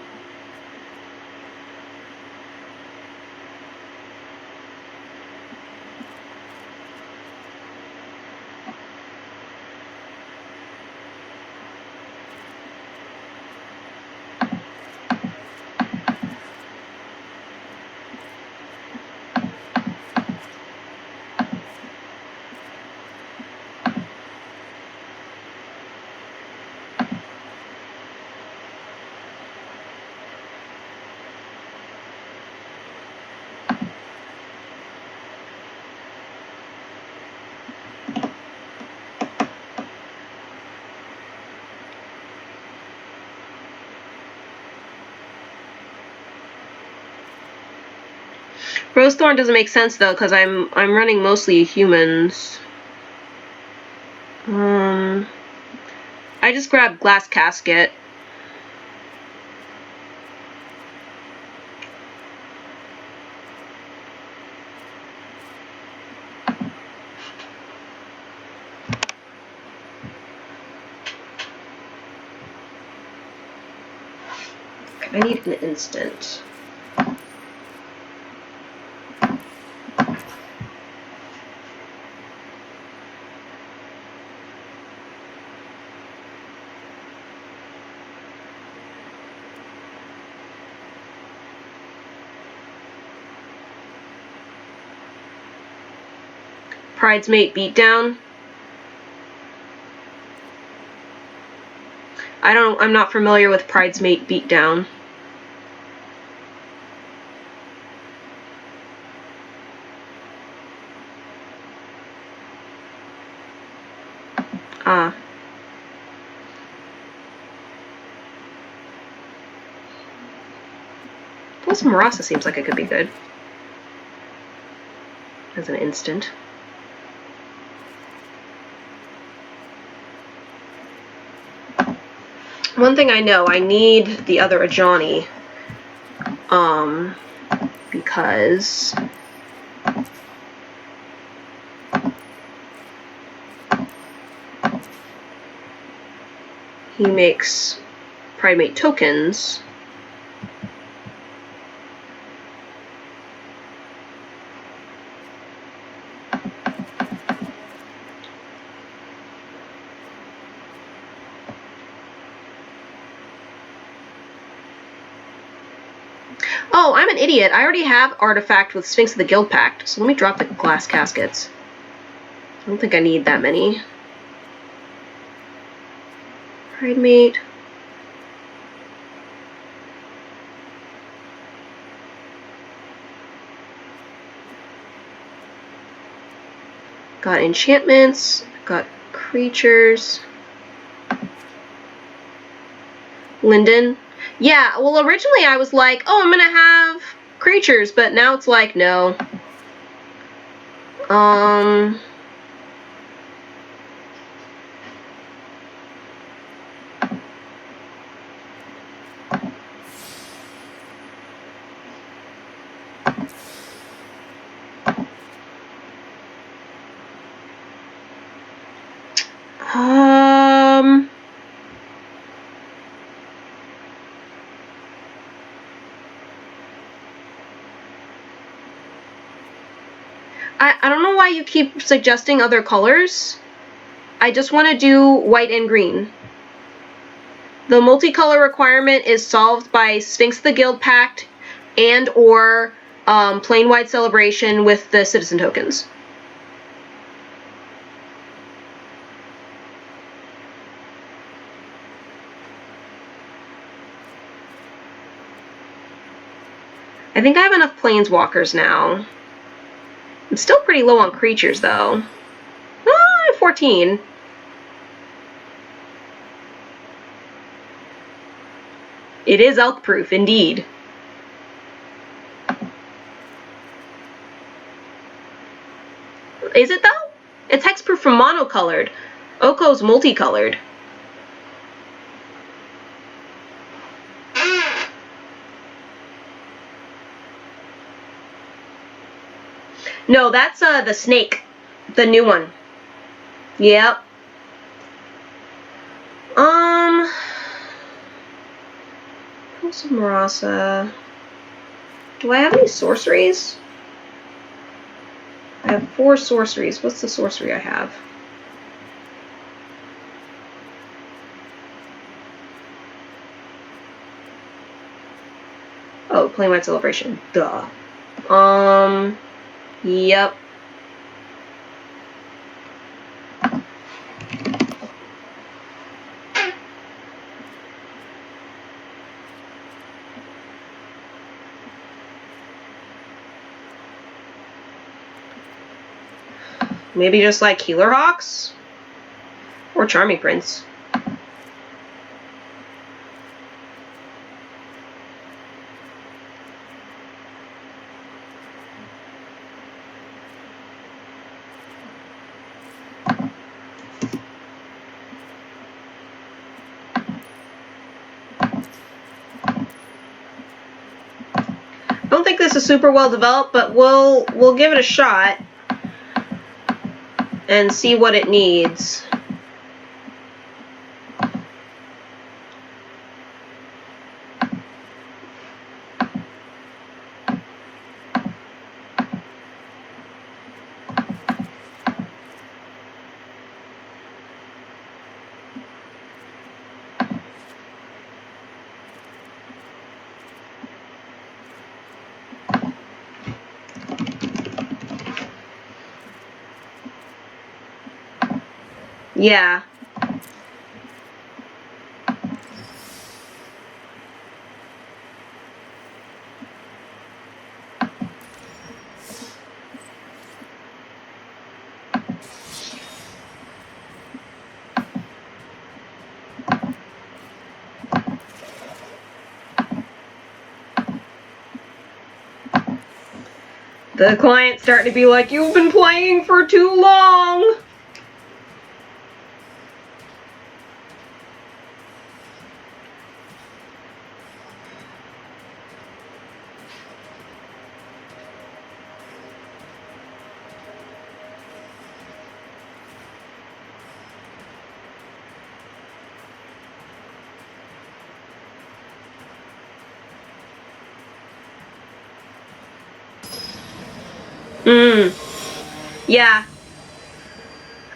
Rosethorn doesn't make sense though, because I'm running mostly humans. I just grabbed Glass Casket. I need an instant. Pride's Mate Beatdown. I'm not familiar with Pride's Mate Beatdown. Ah. Blossom Marasa seems like it could be good. As an instant. One thing I know, I need the other Ajani. because he makes primate tokens. Oh, I'm an idiot. I already have Artifact with Sphinx of the Guild Pact, so let me drop the glass caskets. I don't think I need that many. Primate. Got enchantments, got creatures. Linden. Yeah, well, originally I was like, oh, I'm gonna have creatures, but now it's like, no. I don't know why you keep suggesting other colors. I just want to do white and green. The multicolor requirement is solved by Sphinx of the Guild Pact and or Plain-wide Celebration with the citizen tokens. I think I have enough planeswalkers now. I'm still pretty low on creatures, though. 14. It is elk-proof, indeed. Is it, though? It's hexproof from monocolored. Oko's multicolored. No, that's the snake. The new one. Yep. Pulse of Marasa. Do I have any sorceries? I have 4 sorceries. What's the sorcery I have? Oh, Plain-wide Celebration. Duh. Yep. Maybe just like Healer Hawks? Or Charming Prince. I don't think this is super well developed, but we'll give it a shot and see what it needs. Yeah. The client's starting to be like, you've been playing for too long. Yeah.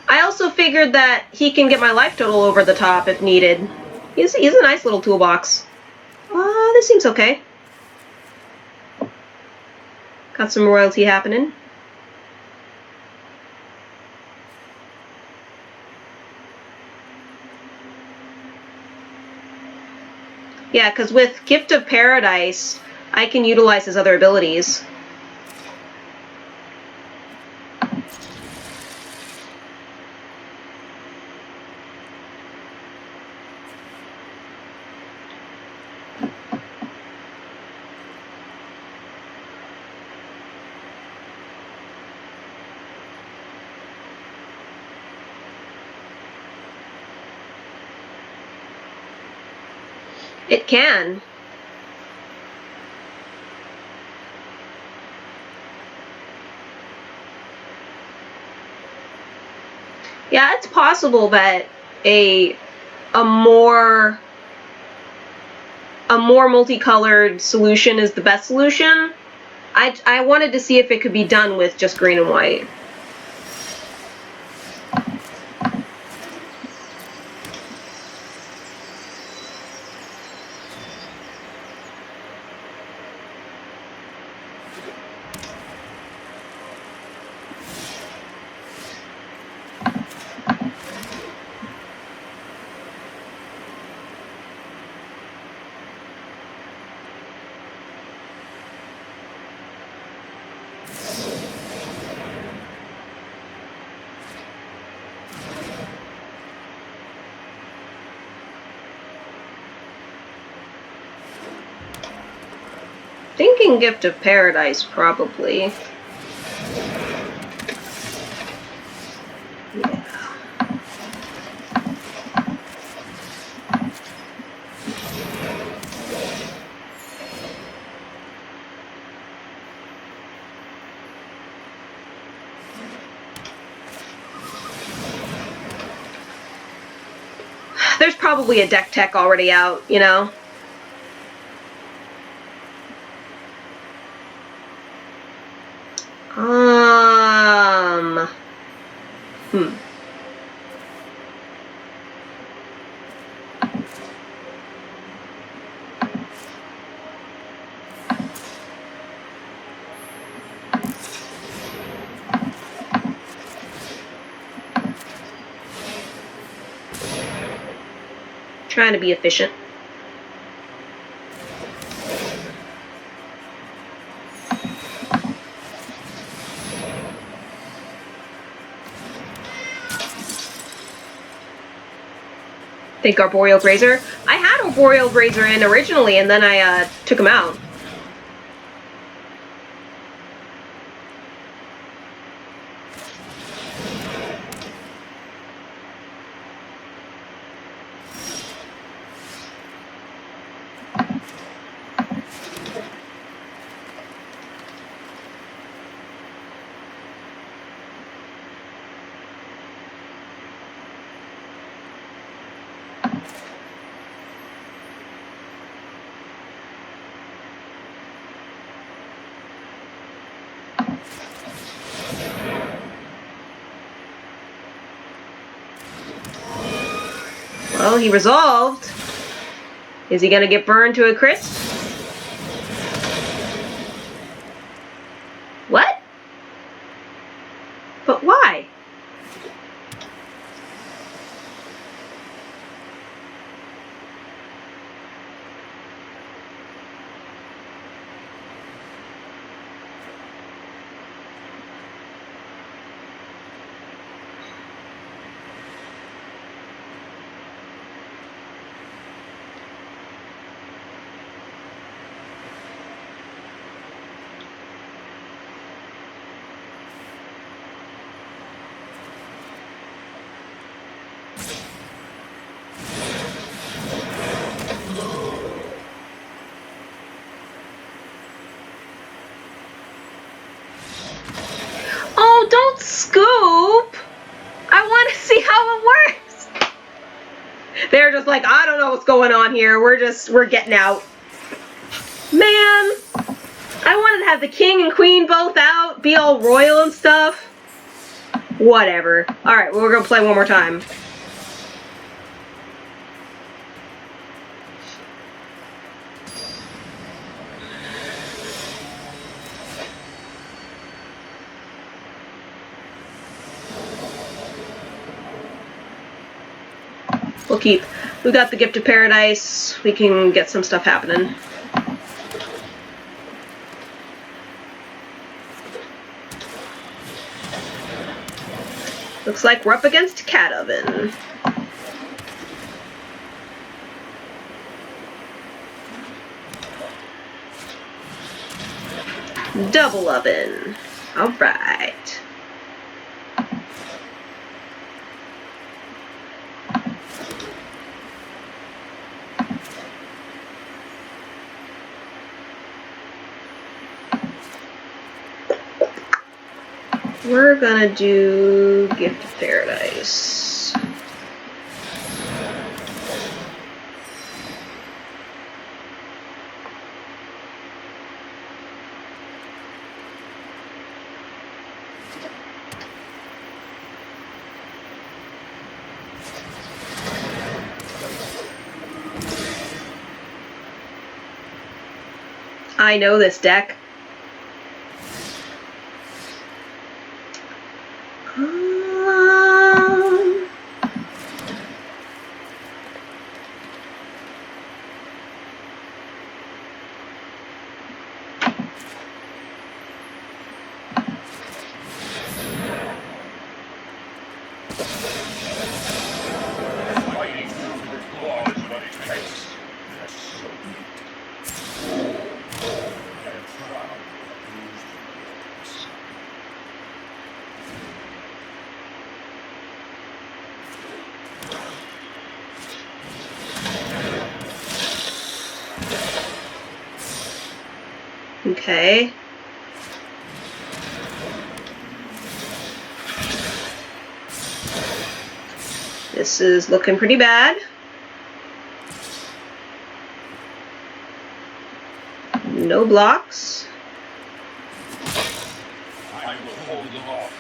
I also figured that he can get my life total over the top if needed. He's a nice little toolbox. This seems okay. Got some royalty happening. Yeah, because with Gift of Paradise, I can utilize his other abilities. It can. Yeah, it's possible that a more multicolored solution is the best solution. I wanted to see if it could be done with just green and white. Thinking Gift of Paradise, probably. Yeah. There's probably a deck tech already out, you know? Trying to be efficient. Think Arboreal Grazer? I had Arboreal Grazer in originally, and then I took him out. Well, he resolved. Is he gonna get burned to a crisp? What? But why? Oh, don't scoop! I want to see how it works! They're just like, I don't know what's going on here. We're getting out. Man! I wanted to have the king and queen both out, be all royal and stuff. Whatever. Alright, well, we're gonna play one more time. We'll keep. We got the Gift of Paradise. We can get some stuff happening. Looks like we're up against Cat Oven. Double Oven. Alright. We're gonna do Gift of Paradise. I know this deck. Okay. This is looking pretty bad. No blocks. I will hold them off.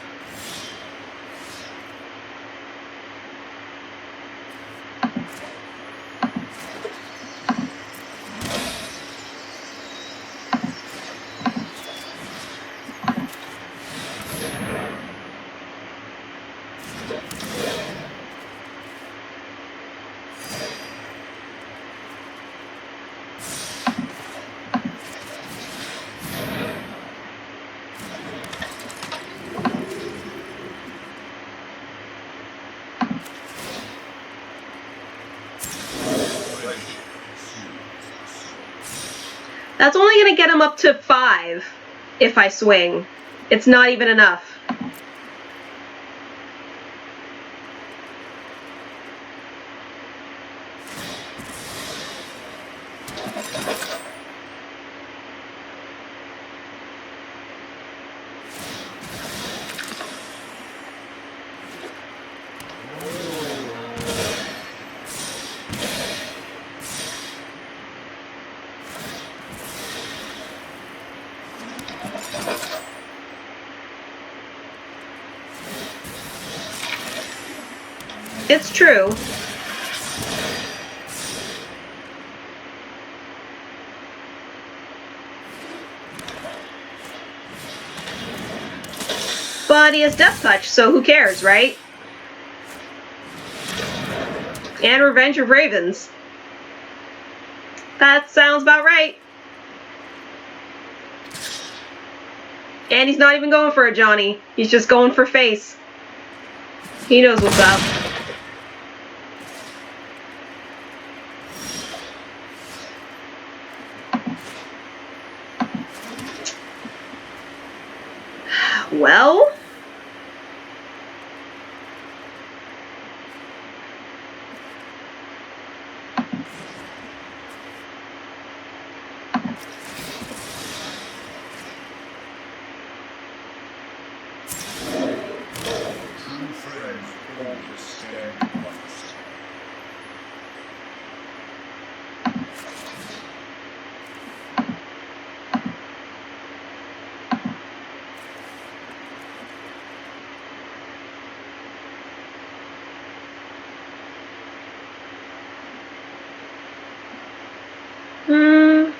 That's only going to get him up to 5 if I swing. It's not even enough. It's true. But he has Death Touch, so who cares, right? And Revenge of Ravens. That sounds about right. And he's not even going for a Johnny. He's just going for face. He knows what's up. Well... Hmm.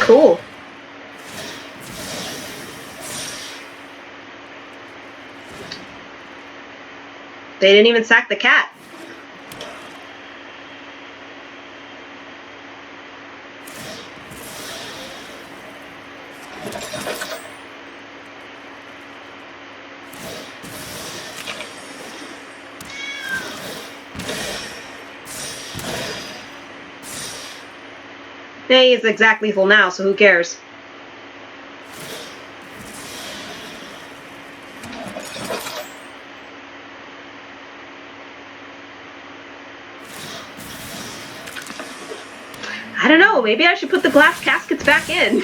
Cool. They didn't even sack the cat. Hey, it's exactly full now, so who cares? I don't know, maybe I should put the glass caskets back in.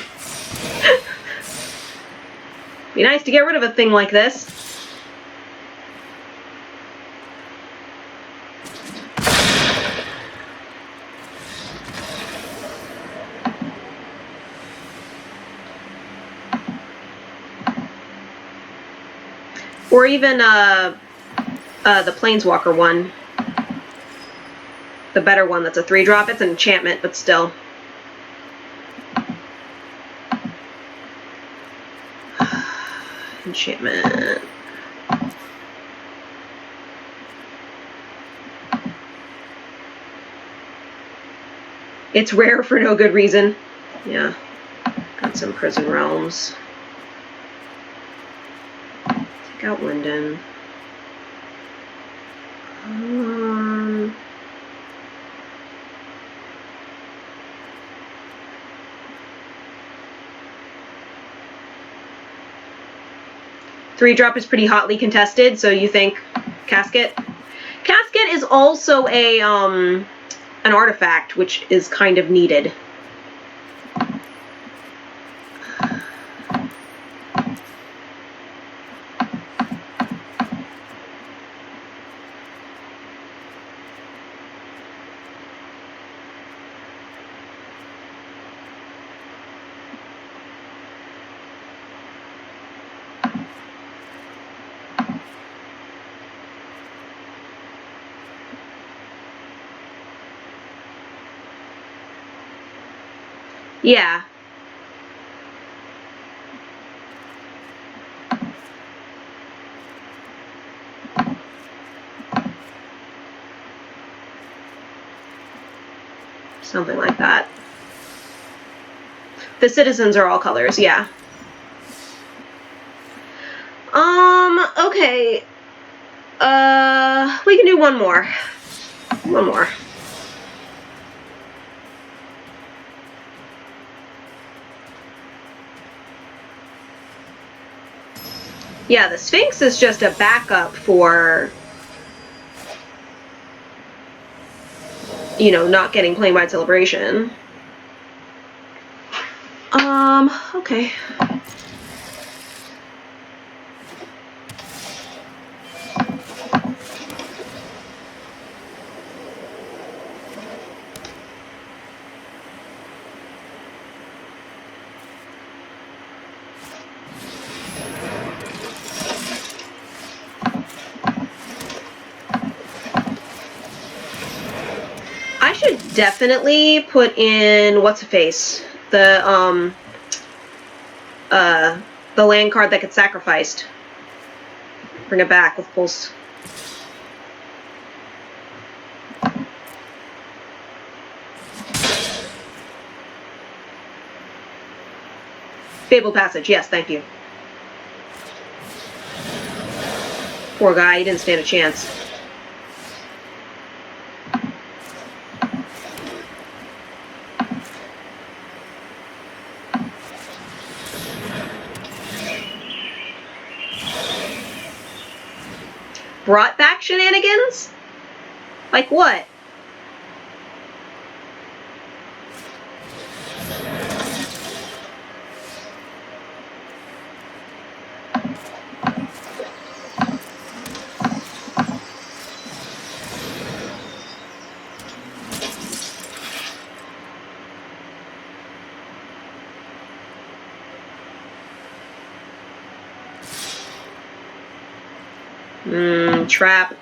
Be nice to get rid of a thing like this. Or even the Planeswalker one. The better one that's a 3-drop. It's an enchantment, but still. Enchantment. It's rare for no good reason. Yeah. Got some Prison Realms. Take out Linden. Three-drop is pretty hotly contested, so you think Casket? Casket is also a an artifact, which is kind of needed. Yeah. Something like that. The citizens are all colors, yeah. Okay. We can do one more. One more. Yeah, the Sphinx is just a backup for, you know, not getting plane-wide celebration. Okay. I should definitely put in what's-a-face, the land card that gets sacrificed. Bring it back with Pulse. Fabled Passage, yes, thank you. Poor guy, he didn't stand a chance. Brought back shenanigans? Like what? Trap.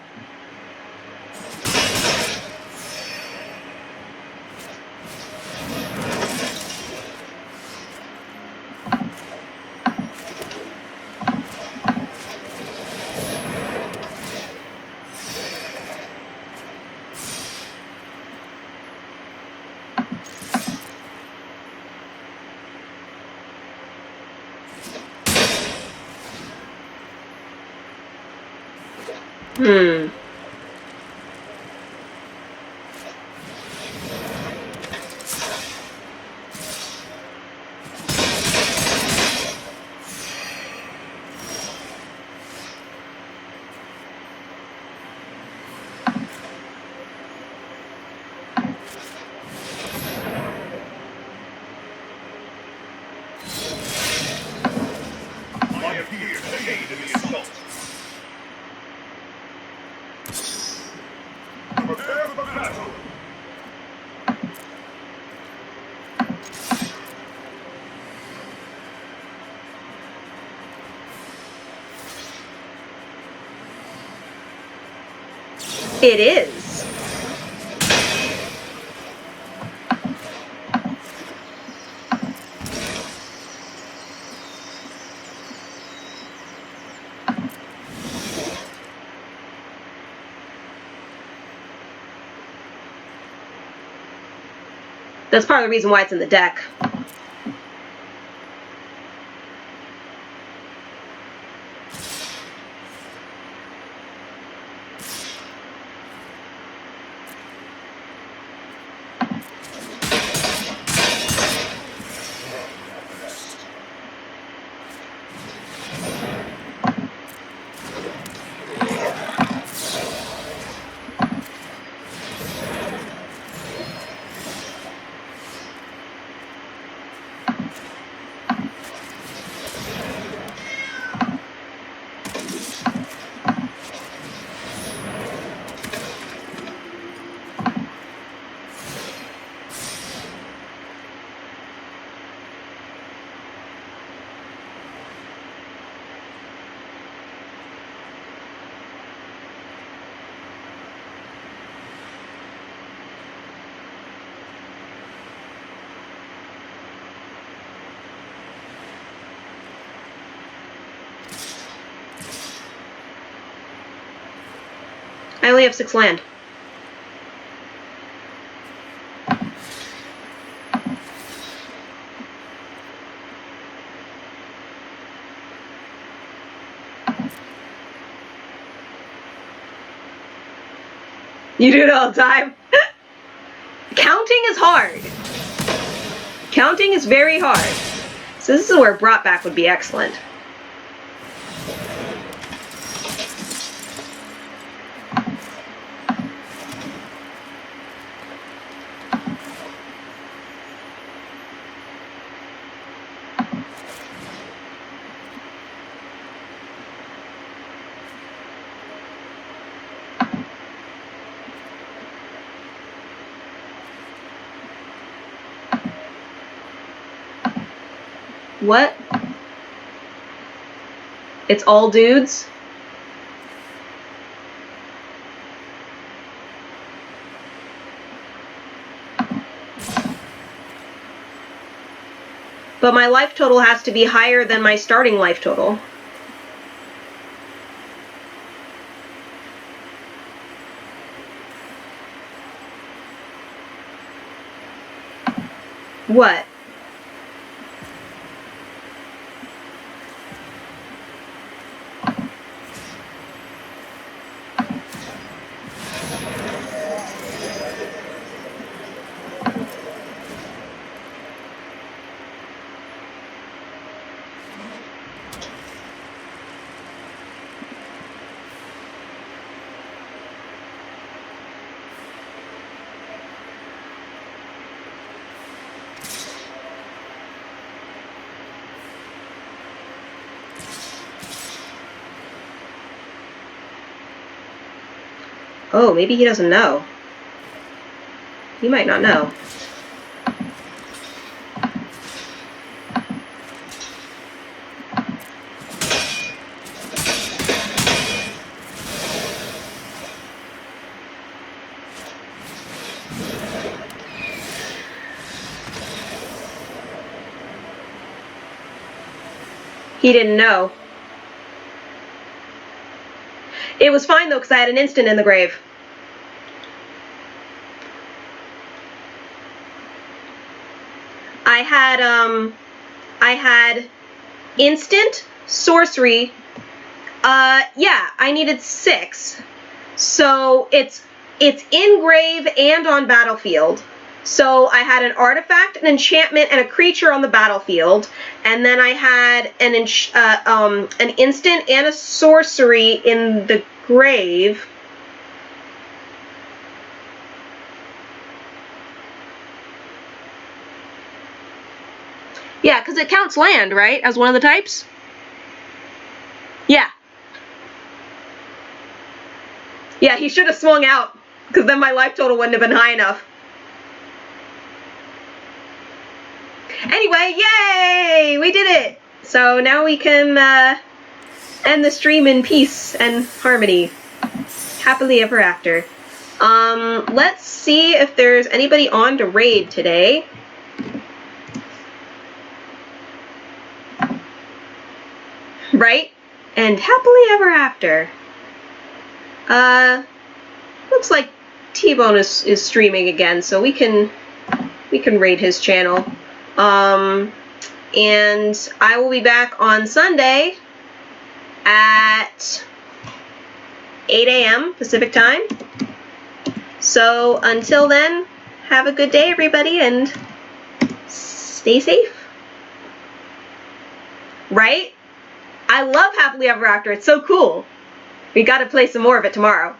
I appear to aid in the assault. Prepare for battle. It is. That's part of the reason why it's in the deck. I only have 6 land. You do it all the time. Counting is hard. Counting is very hard. So this is where brought back would be excellent. What? It's all dudes? But my life total has to be higher than my starting life total. What? Oh, maybe he doesn't know. He might not know. He didn't know. It was fine though, because I had an instant in the grave. I had instant, sorcery. Yeah, I needed 6. So it's in grave and on battlefield. So I had an artifact, an enchantment, and a creature on the battlefield, and then I had an instant and a sorcery in the grave. Yeah, because it counts land, right, as one of the types? Yeah. Yeah, he should have swung out, because then my life total wouldn't have been high enough. Anyway, yay! We did it! So now we can end the stream in peace and harmony. Happily ever after. Let's see if there's anybody on to raid today. Right? And happily ever after. Looks like T-Bone is streaming again, so we can raid his channel. And I will be back on Sunday at 8 a.m. Pacific time. So until then, have a good day, everybody, and stay safe. Right? I love Happily Ever After. It's so cool. We gotta play some more of it tomorrow.